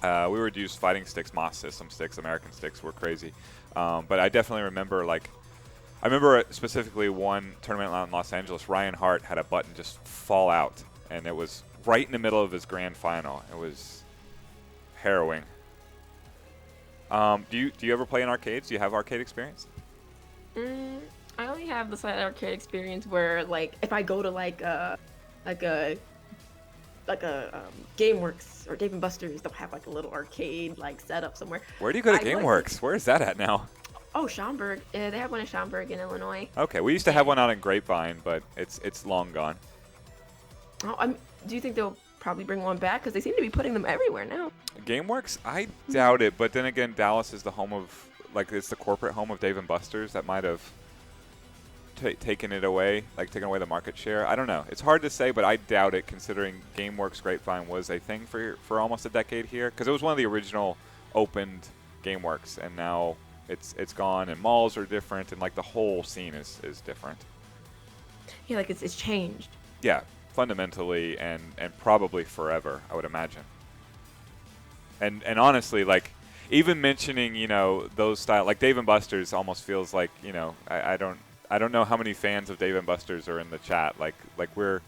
we would use fighting sticks, MOS system sticks, American sticks. We're crazy. But I definitely remember I remember specifically one tournament out in Los Angeles. Ryan Hart had a button just fall out, and it was right in the middle of his grand final. It was harrowing. Do you ever play in arcades? Do you have arcade experience? I only have the side arcade experience where, like, if I go to like a GameWorks or Dave & Buster's, they'll have like a little arcade like setup somewhere. Where do you go to GameWorks? Where is that at now? Oh, Schaumburg. Yeah, they have one in Schaumburg in Illinois. Okay, we used to have one out in Grapevine, but it's long gone. Oh, do you think they'll probably bring one back? Because they seem to be putting them everywhere now. GameWorks, I doubt it. But then again, Dallas is the home of, like, it's the corporate home of Dave and Buster's. That might have taken it away, like taken away the market share. I don't know. It's hard to say, but I doubt it, considering GameWorks Grapevine was a thing for almost a decade here, because it was one of the original opened GameWorks, and now it's gone, and malls are different, and like the whole scene is different. Yeah, like it's changed. Yeah, fundamentally and probably forever, I would imagine. And honestly, like, even mentioning, you know, those style, like Dave and Buster's almost feels like, you know, I don't know how many fans of Dave and Buster's are in the chat. Like we're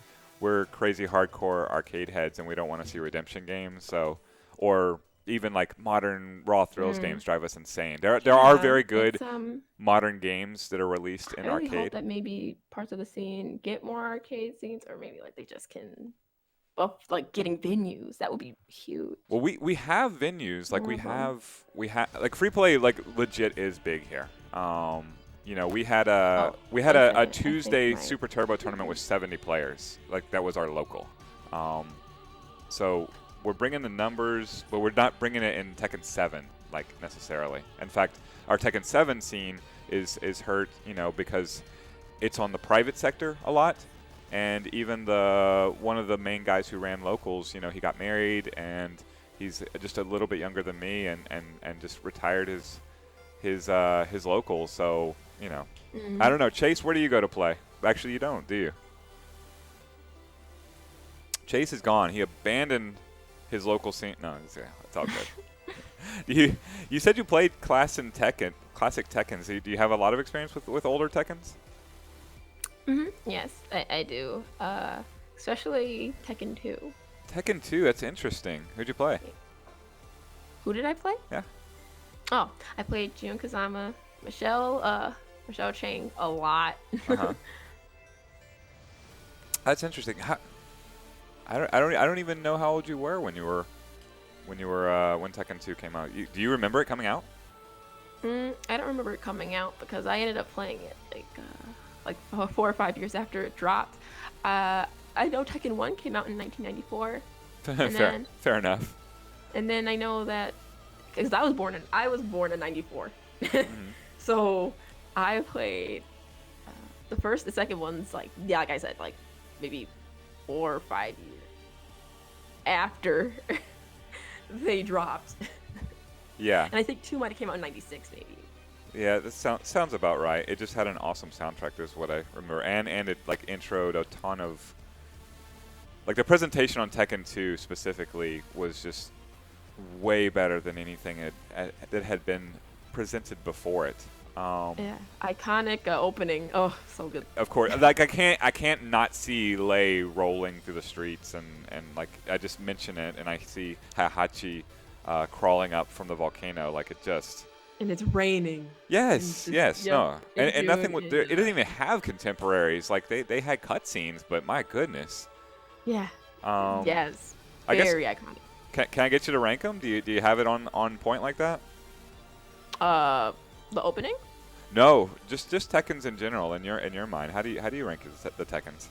crazy hardcore arcade heads, and we don't want to see redemption games. So, or even like modern Raw Thrills games drive us insane. There are very good modern games that are released in I really arcade. hope that maybe parts of the scene get more arcade scenes, or maybe like they just can like getting venues. That would be huge. Well, we have venues, like we have like free play, like legit is big here. You know, we had a Tuesday Super Turbo tournament with 70 players. Like, that was our local. So we're bringing the numbers, but we're not bringing it in Tekken 7, like, necessarily. In fact, our Tekken 7 scene is hurt, you know, because it's on the private sector a lot. And even one of the main guys who ran locals, you know, he got married, and he's just a little bit younger than me, and just retired his locals. So, you know, I don't know. Chase, where do you go to play? Actually, you don't, do you? Chase is gone. He abandoned his local scene. No, it's all good. You said you played classic Tekkens. Do you have a lot of experience with older Tekkens? Yes, I do. Especially Tekken 2. Tekken 2, that's interesting. Who'd you play? Who did I play? Yeah. Oh, I played Jun Kazama, Michelle Chang a lot. That's interesting. I don't even know how old you were when when Tekken 2 came out. Do you remember it coming out? I don't remember it coming out because I ended up playing it like 4 or 5 years after it dropped. I know Tekken 1 came out in 1994. Fair enough. And then I know that because I was born in 94. So I played the second one's like I said, like maybe 4 or 5 years after they dropped. Yeah. And I think 2 might have came out in 96 maybe. Yeah, that sounds about right. It just had an awesome soundtrack, is what I remember, and it like introed a ton of, like, the presentation on Tekken 2 specifically was just way better than anything that had been presented before it. Yeah, iconic opening. Oh, so good. Of course, like I can't not see Lei rolling through the streets, and like I just mention it, and I see Hahachi crawling up from the volcano, like it just. And it's raining. Yes, yes, yep, no, and nothing. It didn't even have contemporaries. Like they had cutscenes, but my goodness. Yeah. Yes. Very iconic. Can I get you to rank them? Do you have it on point like that? The opening? No, just Tekkens in general. In your mind, how do you rank the Tekkens?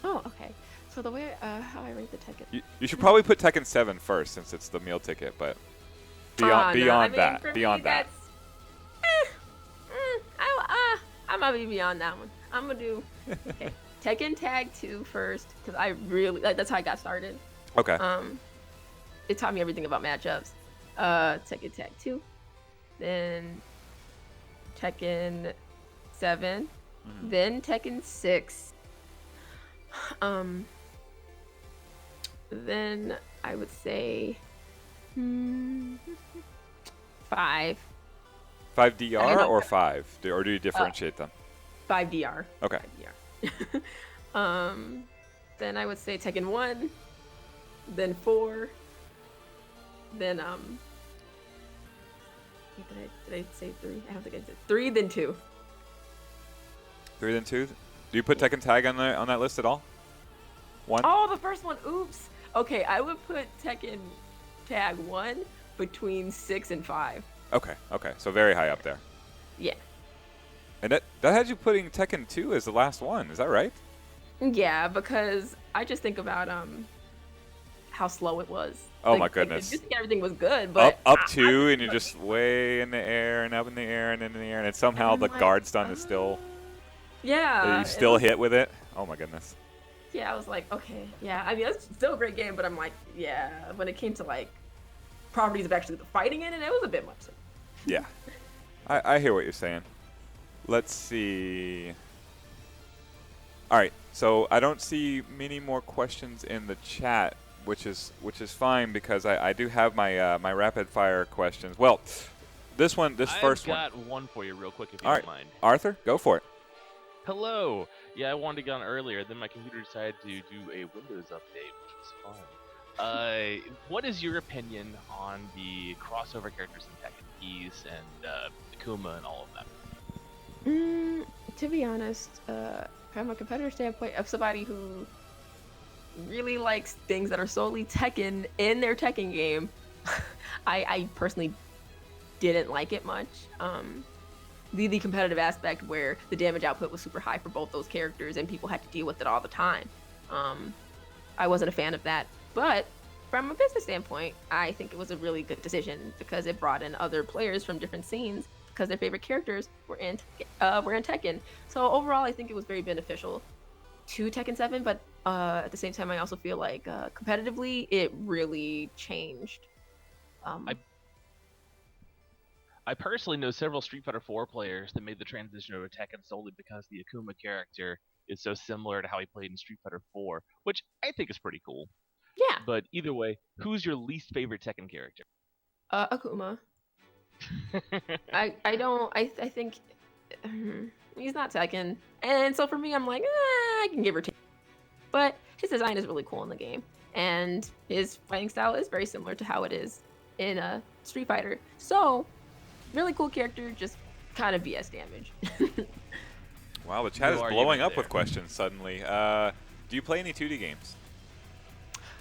Oh, okay. So the way how I rank the Tekken. You should probably put Tekken 7 first, since it's the meal ticket, but. Beyond that. I'm gonna be beyond that one. I'm gonna do Tekken Tag 2 first because I really that's how I got started. Okay. It taught me everything about matchups. Tekken Tag 2, then Tekken 7, then Tekken 6. Then I would say 5. 5DR or 5? Or do you differentiate them? 5DR. Okay. 5DR. Then I would say Tekken 1, then 4, then did I say 3? I don't think I did. 3, then 2. 3, then 2. Do you put Tekken Tag on that list at all? 1? Oh, the first one. Oops. Okay, I would put Tekken Tag 1 between 6 and 5. Okay. So very high up there. Yeah. And that had you putting Tekken 2 as the last one. Is that right? Yeah, because I just think about how slow it was. Oh Like, my like goodness. just think everything was good, but Up I two, just and you're like, just way in the air and up in the air and in the air, and somehow and the I'm like, guard stun is still yeah, you it still was. hit with it. Oh my goodness. Yeah, I was like, okay, yeah. I mean, it's still a great game, but I'm like, yeah. When it came to like properties of actually the fighting in it, it was a bit much. Yeah, I hear what you're saying. Let's see. All right, so I don't see many more questions in the chat, which is fine because I do have my my rapid fire questions. Well, this first one. I've got one for you real quick if you All don't right, mind. Arthur, go for it. Hello. Yeah, I wanted to get on earlier. Then my computer decided to do a Windows update, which was fun. What is your opinion on the crossover characters in Tekken, Keys and Akuma and all of them? To be honest, from a competitor standpoint, of somebody who really likes things that are solely Tekken in their Tekken game, I personally didn't like it much. The competitive aspect where the damage output was super high for both those characters and people had to deal with it all the time. I wasn't a fan of that. But from a business standpoint, I think it was a really good decision because it brought in other players from different scenes because their favorite characters were in Tekken. So overall, I think it was very beneficial to Tekken 7. But at the same time, I also feel like competitively, it really changed. I personally know several Street Fighter 4 players that made the transition over to Tekken solely because the Akuma character is so similar to how he played in Street Fighter 4, which I think is pretty cool. Yeah, But either way, who's your least favorite Tekken character? Akuma. I think he's not Tekken, and so for me, I'm like, I can give or take. But his design is really cool in the game, and his fighting style is very similar to how it is in Street Fighter. So, really cool character, just kind of BS damage. Wow, the chat No is argument blowing up there. with questions suddenly. Do you play any 2D games?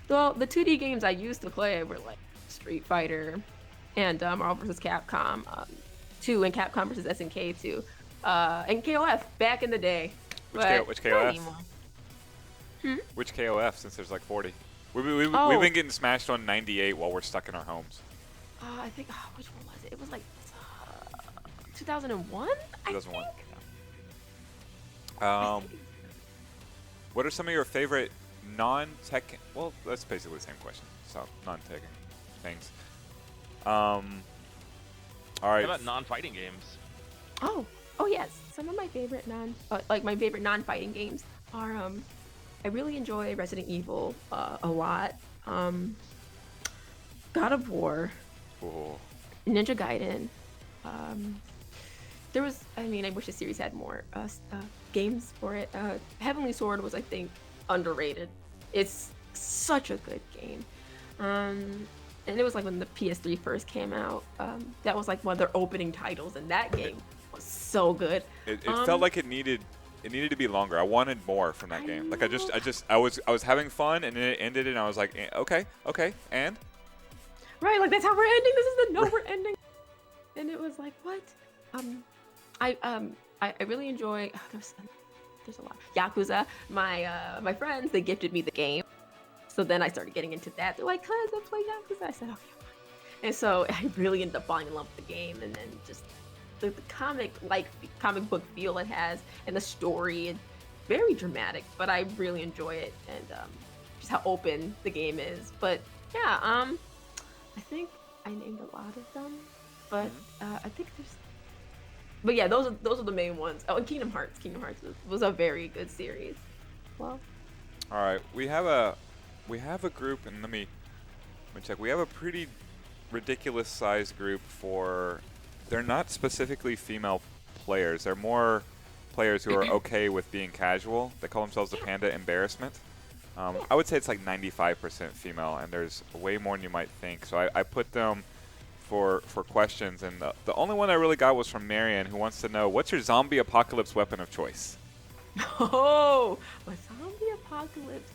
Well, the 2D games I used to play were like Street Fighter and Marvel vs. Capcom 2 and Capcom vs. SNK 2 and KOF back in the day. Which But which not KOF? anymore. Which KOF? Since there's like 40. We've Oh. been getting smashed on 98 while we're stuck in our homes. I think, which one was it? It was like 2001, I 2001. think. Yeah. What are some of your favorite non-Tekken? Well, that's basically the same question. So non-Tekken things. All right. How about non-fighting games? Oh yes. Some of my favorite non-fighting games are I really enjoy Resident Evil a lot. God of War, Ooh. Ninja Gaiden. There was, I mean, I wish the series had more games for it. Heavenly Sword was, I think, underrated. It's such a good game. And it was like when the PS3 first came out. That was like one of their opening titles, and that game was so good. It felt like it needed to be longer. I wanted more from that game. Like I was having fun, and then it ended, and I was like, okay, and Right, like that's how we're ending. This is the note we're ending. And it was like, what? I really enjoy. There's a lot. Yakuza. My friends, they gifted me the game, so then I started getting into that. They're like, "Cuz, let's play Yakuza." I said, "Okay." And so I really ended up falling in love with the game, and then just the comic book feel it has, and the story, and very dramatic. But I really enjoy it, and just how open the game is. But yeah, I think I named a lot of them, but I think there's. But yeah, those are the main ones. Oh, and Kingdom Hearts. Kingdom Hearts was a very good series. Well, all right. We have a group, and let me check. We have a pretty ridiculous sized group for. They're not specifically female players. They're more players who are okay with being casual. They call themselves the Panda Embarrassment. I would say it's like 95% female, and there's way more than you might think. So I put them for questions, and the only one I really got was from Marion, who wants to know, what's your zombie apocalypse weapon of choice? oh, a zombie apocalypse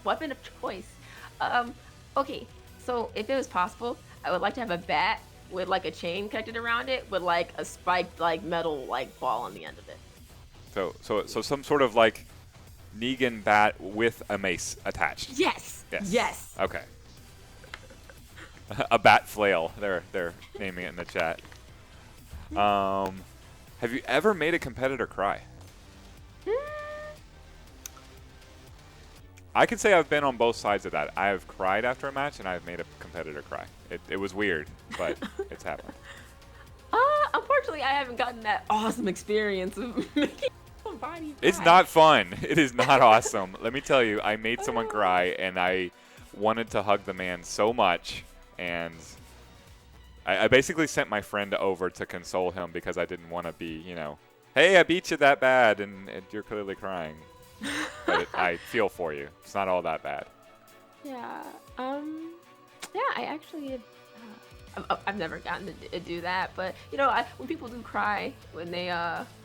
weapon of choice. Okay, so if it was possible, I would like to have a bat with like a chain connected around it with like a spiked like metal like ball on the end of it. So some sort of like Negan bat with a mace attached. Yes. Yes. Yes. Okay. A bat flail. They're naming it in the chat. Have you ever made a competitor cry? I can say I've been on both sides of that. I have cried after a match, and I've made a competitor cry. It was weird, but it's happened. Unfortunately, I haven't gotten that awesome experience of making somebody cry. It's not fun. It is not awesome. Let me tell you, I made someone cry, and I wanted to hug the man so much, and I basically sent my friend over to console him because I didn't want to be, hey, I beat you that bad, and you're clearly crying. But I feel for you. It's not all that bad. Yeah. Yeah. I actually. I've never gotten to do that, but when people do cry when they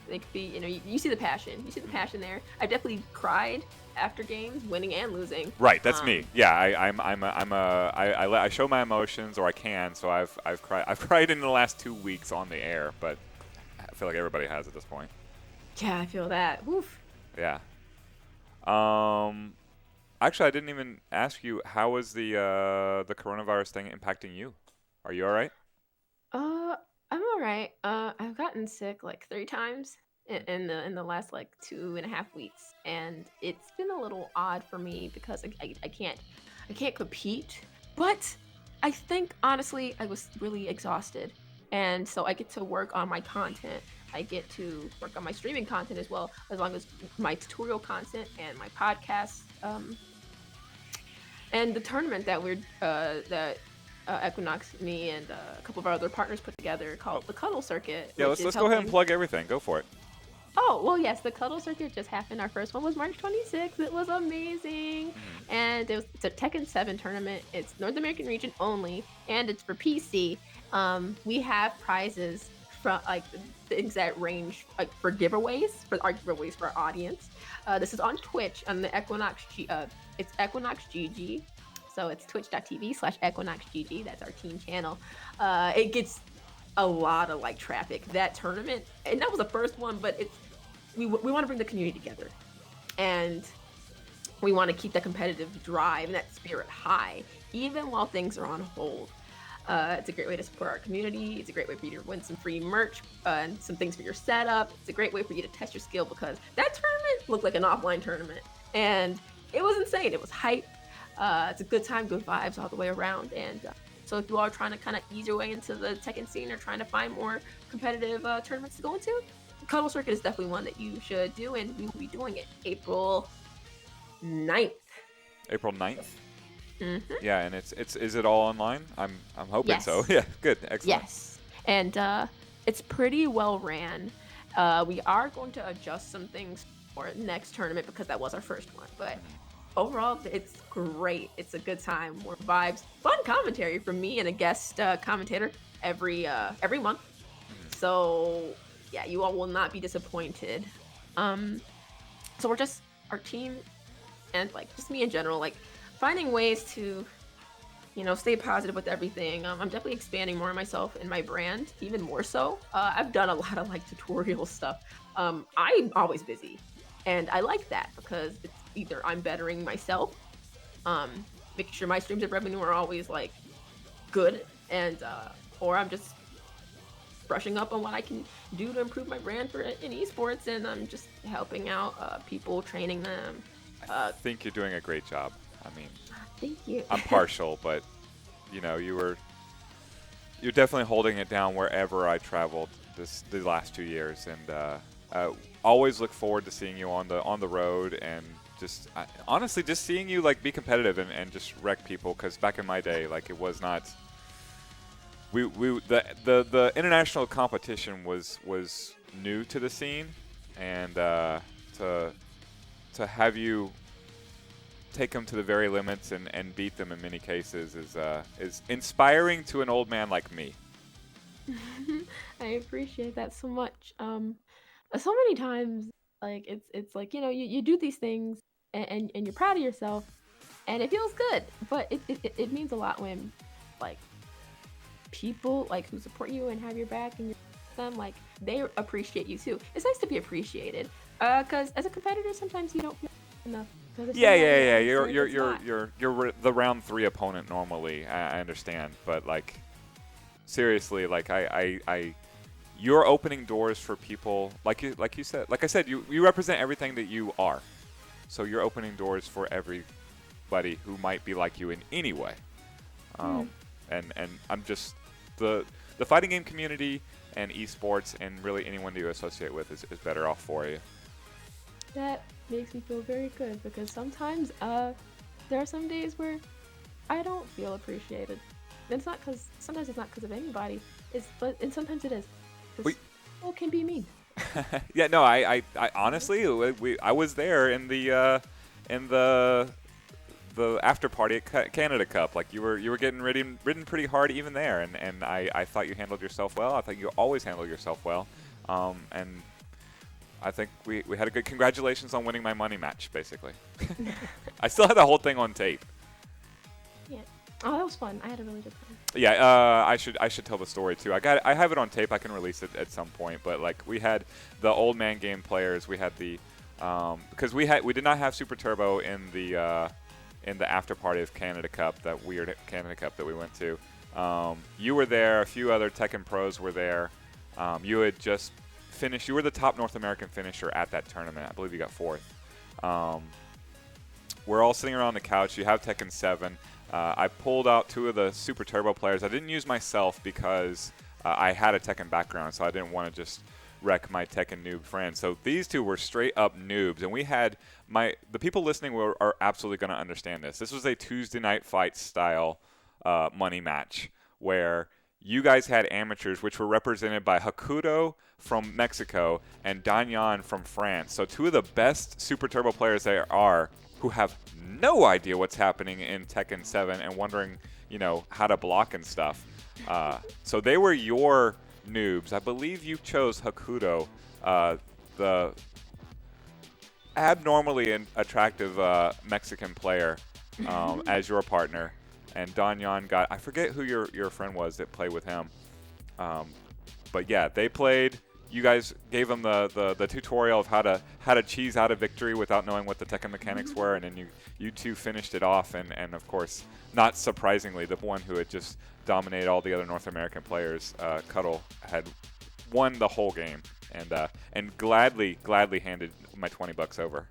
could be, you see the passion. You see the passion there. I've definitely cried after games, winning and losing. Right, that's me. Yeah, I show my emotions, or I can. So I've cried. I've cried in the last 2 weeks on the air, but I feel like everybody has at this point. Yeah, I feel that. Woof. Yeah. Actually, I didn't even ask you, how is the coronavirus thing impacting you? Are you all right? I'm all right. I've gotten sick like 3 times in the last like 2.5 weeks, and it's been a little odd for me because I can't compete. But I think honestly I was really exhausted, and so I get to work on my content. I get to work on my streaming content as well, as long as my tutorial content and my podcast. And the tournament that Equinox, me, and a couple of our other partners put together called the Cuddle Circuit. Yeah, let's go ahead and plug everything. Go for it. Oh, well, yes, the Cuddle Circuit just happened. Our first one was March 26th. It was amazing. And it's a Tekken 7 tournament. It's North American region only, and it's for PC. We have prizes from like things that range like for giveaways, for our audience. This is on Twitch on the Equinox it's Equinox GG. So it's twitch.tv/EquinoxGG. That's our team channel. It gets a lot of like traffic. That tournament, and that was the first one, but we want to bring the community together, and we want to keep that competitive drive and that spirit high, even while things are on hold. It's a great way to support our community. It's a great way for you to win some free merch and some things for your setup. It's a great way for you to test your skill, because that tournament looked like an offline tournament, and it was insane. It was hype. It's a good time, good vibes all the way around. And so if you are trying to kind of ease your way into the Tekken scene, or trying to find more competitive tournaments to go into, the Cuddle Circuit is definitely one that you should do, and we will be doing it April 9th. April 9th? Mm-hmm. Yeah, and is it all online? I'm hoping Yes. so. Yeah, good, excellent. Yes, and it's pretty well ran. We are going to adjust some things for next tournament because that was our first one, but overall, it's great. It's a good time. More vibes, fun commentary from me and a guest commentator every month. So yeah, you all will not be disappointed. So we're just our team, and like just me in general, like finding ways to, stay positive with everything. I'm definitely expanding more on myself and my brand, even more so. I've done a lot of like tutorial stuff. I'm always busy, and I like that because it's either I'm bettering myself, making sure my streams of revenue are always like good, and or I'm just brushing up on what I can do to improve my brand in esports, and I'm just helping out people, training them. I think you're doing a great job. I mean, Thank you. I'm partial, but you're definitely holding it down wherever I traveled the last 2 years, and always look forward to seeing you on the road, and just honestly just seeing you like be competitive and just wreck people, because back in my day, like, it was not. The international competition was new to the scene, and to have you take them to the very limits and beat them in many cases is inspiring to an old man like me. I appreciate that so much. So many times, like it's like you do these things, and you're proud of yourself, and it feels good, but it means a lot when like people like who support you and have your back and them, like they appreciate you too. It's nice to be appreciated. Because as a competitor, sometimes you don't feel enough. 'Cause if Yeah, somebody yeah, yeah. else You're says you're it's you're not. you're the round 3 opponent normally. I understand, but like seriously, like you're opening doors for people like you said. Like I said, you represent everything that you are. So you're opening doors for everybody who might be like you in any way. Mm. And I'm just the fighting game community and esports and really anyone that you associate with is better off for you. That makes me feel very good because sometimes there are some days where I don't feel appreciated. And it's not because sometimes it's not because of anybody. And sometimes it is because We people can be mean. yeah, no, I honestly, I was there in the after party at Canada Cup. Like you were getting ridden pretty hard even there, and I thought you handled yourself well. I think you always handle yourself well, and I think we had a good congratulations on winning my money match. Basically, I still had the whole thing on tape. Yeah. Oh, that was fun. I had a really good time. Yeah, I should tell the story too. I have it on tape. I can release it at some point. But like we had the old man game players. We had the because we did not have Super Turbo in the after party of Canada Cup, that weird Canada Cup that we went to. You were there. A few other Tekken pros were there. You had just finished. You were the top North American finisher at that tournament. I believe you got 4th. We're all sitting around the couch. You have Tekken 7. I pulled out 2 of the Super Turbo players. I didn't use myself because I had a Tekken background, so I didn't want to just wreck my Tekken noob friend. So these 2 were straight up noobs, and we had the people listening are absolutely going to understand this. This was a Tuesday night fight style money match where you guys had amateurs, which were represented by Hakuto from Mexico and Danyan from France. So 2 of the best Super Turbo players there are, who have no idea what's happening in Tekken 7 and wondering, how to block and stuff. So they were your noobs. I believe you chose Hakuto, the abnormally attractive Mexican player, as your partner. And Danyan got, I forget who your friend was that played with him. But yeah, they played. You guys gave them the tutorial of how to cheese out a victory without knowing what the Tekken mechanics were, and then you 2 finished it off. And of course, not surprisingly, the one who had just dominated all the other North American players, Cuddle, had won the whole game, and gladly handed my $20 over.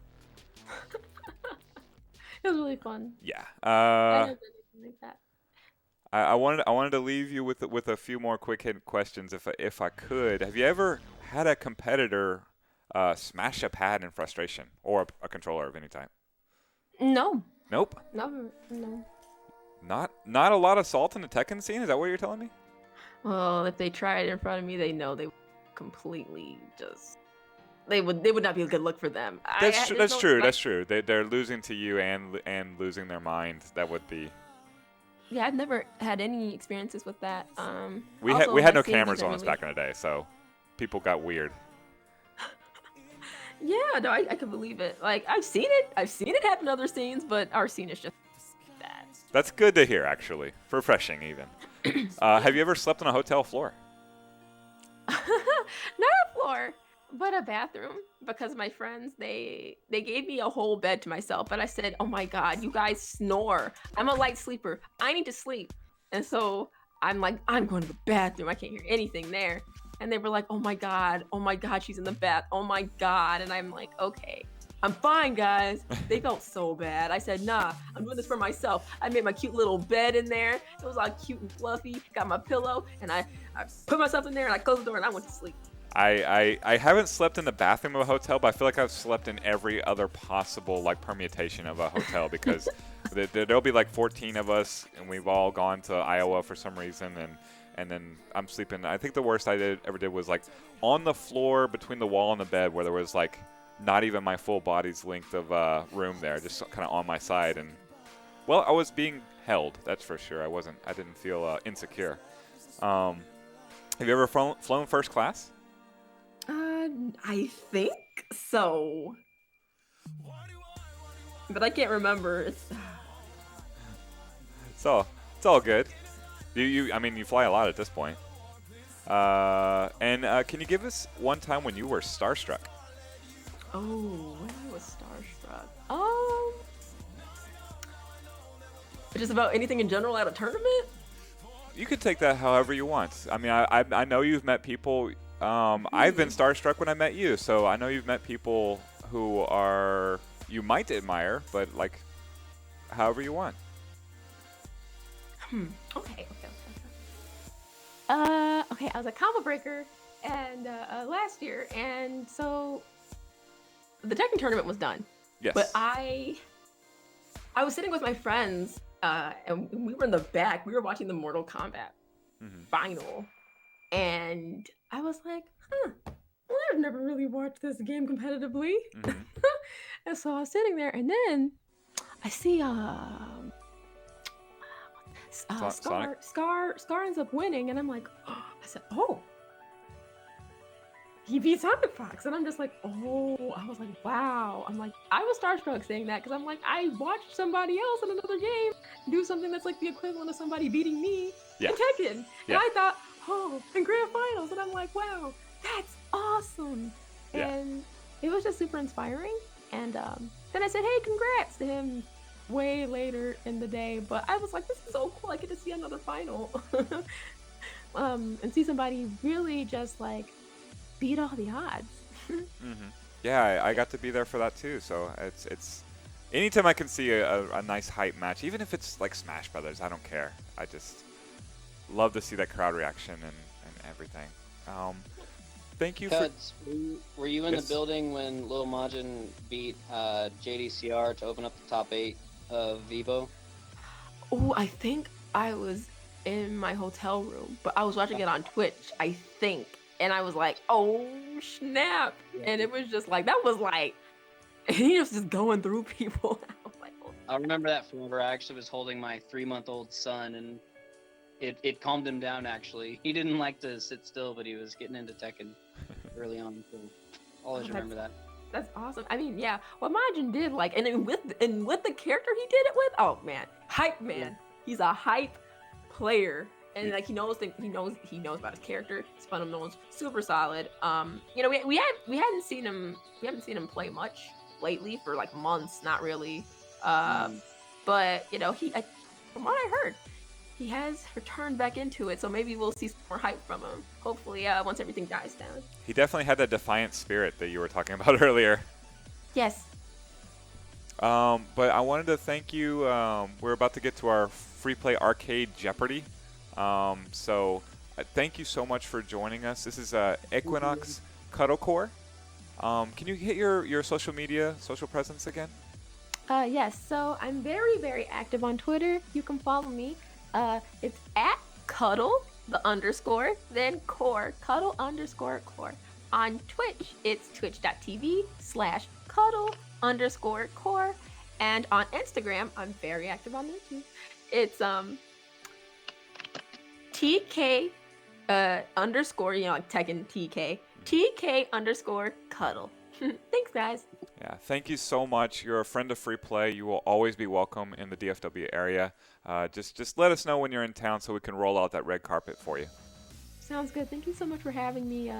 It was really fun. Yeah. I never did anything like that. I wanted to leave you with a few more quick hit questions if I could. Have you ever had a competitor smash a pad in frustration, or a controller of any type? No. Nope. No. No. Not a lot of salt in the Tekken scene. Is that what you're telling me? Well, if they tried it in front of me, they know they would completely just. They would not be a good look for them. That's there's no- true. my- That's true. They're losing to you and losing their mind. That would be. Yeah, I've never had any experiences with that. We also, had my no scene cameras doesn't on us really- back in the day, so people got weird. Yeah, no, I can believe it. Like I've seen it happen in other scenes, but our scene is just bad. That's good to hear, actually. Refreshing, even. Have you ever slept on a hotel floor? Not a floor, but a bathroom, because my friends they gave me a whole bed to myself, but I said, oh my god, you guys snore. I'm a light sleeper. I need to sleep. And so I'm like, I'm going to the bathroom. I can't hear anything there. And they were like, oh my god, she's in the bath. Oh my god. And I'm like, okay, I'm fine, guys. They felt so bad. I said, nah, I'm doing this for myself. I made my cute little bed in there. It was all cute and fluffy. Got my pillow, and I put myself in there, and I closed the door, and I went to sleep. I haven't slept in the bathroom of a hotel, but I feel like I've slept in every other possible permutation of a hotel because there'll be 14 of us, and we've all gone to Iowa for some reason, and then I'm sleeping. I think the worst I ever did was on the floor between the wall and the bed, where there was not even my full body's length of room there, just kind of on my side, and well, I was being held. That's for sure. I didn't feel insecure. Have you ever flown first class? I think so, but I can't remember. It's all good. I mean, you fly a lot at this point. And can you give us one time when you were starstruck? Oh, when I was starstruck. Just about anything in general at a tournament? You could take that however you want. I mean, I know you've met people. I've been starstruck when I met you, so I know you've met people who you might admire, but like, however you want. Okay. Okay, I was a combo breaker and last year, and so the Tekken tournament was done. Yes. But I was sitting with my friends, and we were in the back. We were watching the Mortal Kombat final, and I was like, well, I've never really watched this game competitively. And so I was sitting there, and then I see Scar ends up winning, and I'm like, I said, oh, he beat Sonic Fox, and I'm just like, oh, I was like, wow. I'm like, I was starstruck saying that because I'm like, I watched somebody else in another game do something that's like the equivalent of somebody beating me in Tekken, and I thought, oh, in grand finals, and I'm like, wow, that's awesome, and it was just super inspiring. And then I said, hey, congrats to him way later in the day, but I was like, this is so cool. I get to see another final and see somebody really just like beat all the odds. Yeah, I got to be there for that too, so it's anytime I can see a nice hype match, even if it's like Smash Brothers, I don't care. I just love to see that crowd reaction and everything. Thank you Cuts, were you in the building when Lil Majin beat JDCR to open up the top 8 of Vivo? Oh, I think I was in my hotel room, but I was watching it on Twitch, I think. And I was like, oh, snap. And it was just like, that was like, he was just going through people. I was like, oh. I remember that forever. I actually was holding my 3-month-old son, and it calmed him down, actually. He didn't like to sit still, but he was getting into Tekken early on. So always remember that. That's awesome. I mean, yeah, what Majin did, like, and with the character he did it with, oh man, hype man. Yeah. He's a hype player, and like he knows about his character. His fundamentals super solid. You know, we haven't seen him play much lately for like months, not really. But you know, from what I heard, he has returned back into it, so maybe we'll see some more hype from him. Hopefully, once everything dies down. He definitely had that defiant spirit that you were talking about earlier. Yes. But I wanted to thank you. We're about to get to our free play arcade Jeopardy. So thank you so much for joining us. This is EQNX Cuddlecore. Can you hit your social presence again? Yes. So I'm very, very active on Twitter. You can follow me. It's at Cuddle, then core, Cuddle_core. On Twitch, it's twitch.tv/Cuddle_core. And on Instagram, I'm very active on there too. It's TK _, you know, like Tekken TK, TK_Cuddle. Thanks, guys. Yeah, thank you so much. You're a friend of Free Play. You will always be welcome in the DFW area. Just let us know when you're in town so we can roll out that red carpet for you. Sounds good. Thank you so much for having me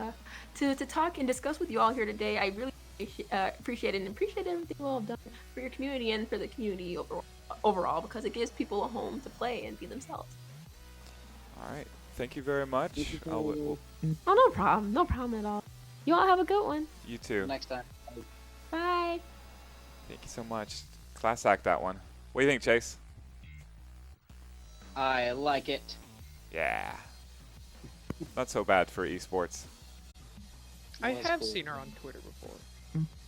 to talk and discuss with you all here today. I really appreciate it and appreciate everything you all have done for your community and for the community overall, because it gives people a home to play and be themselves. All right. Thank you very much. Oh, no problem. No problem at all. You all have a good one. You too. Next time. Bye. Thank you so much. Class act, that one. What do you think, Chase? I like it. Yeah. Not so bad for esports. I have seen her on Twitter before.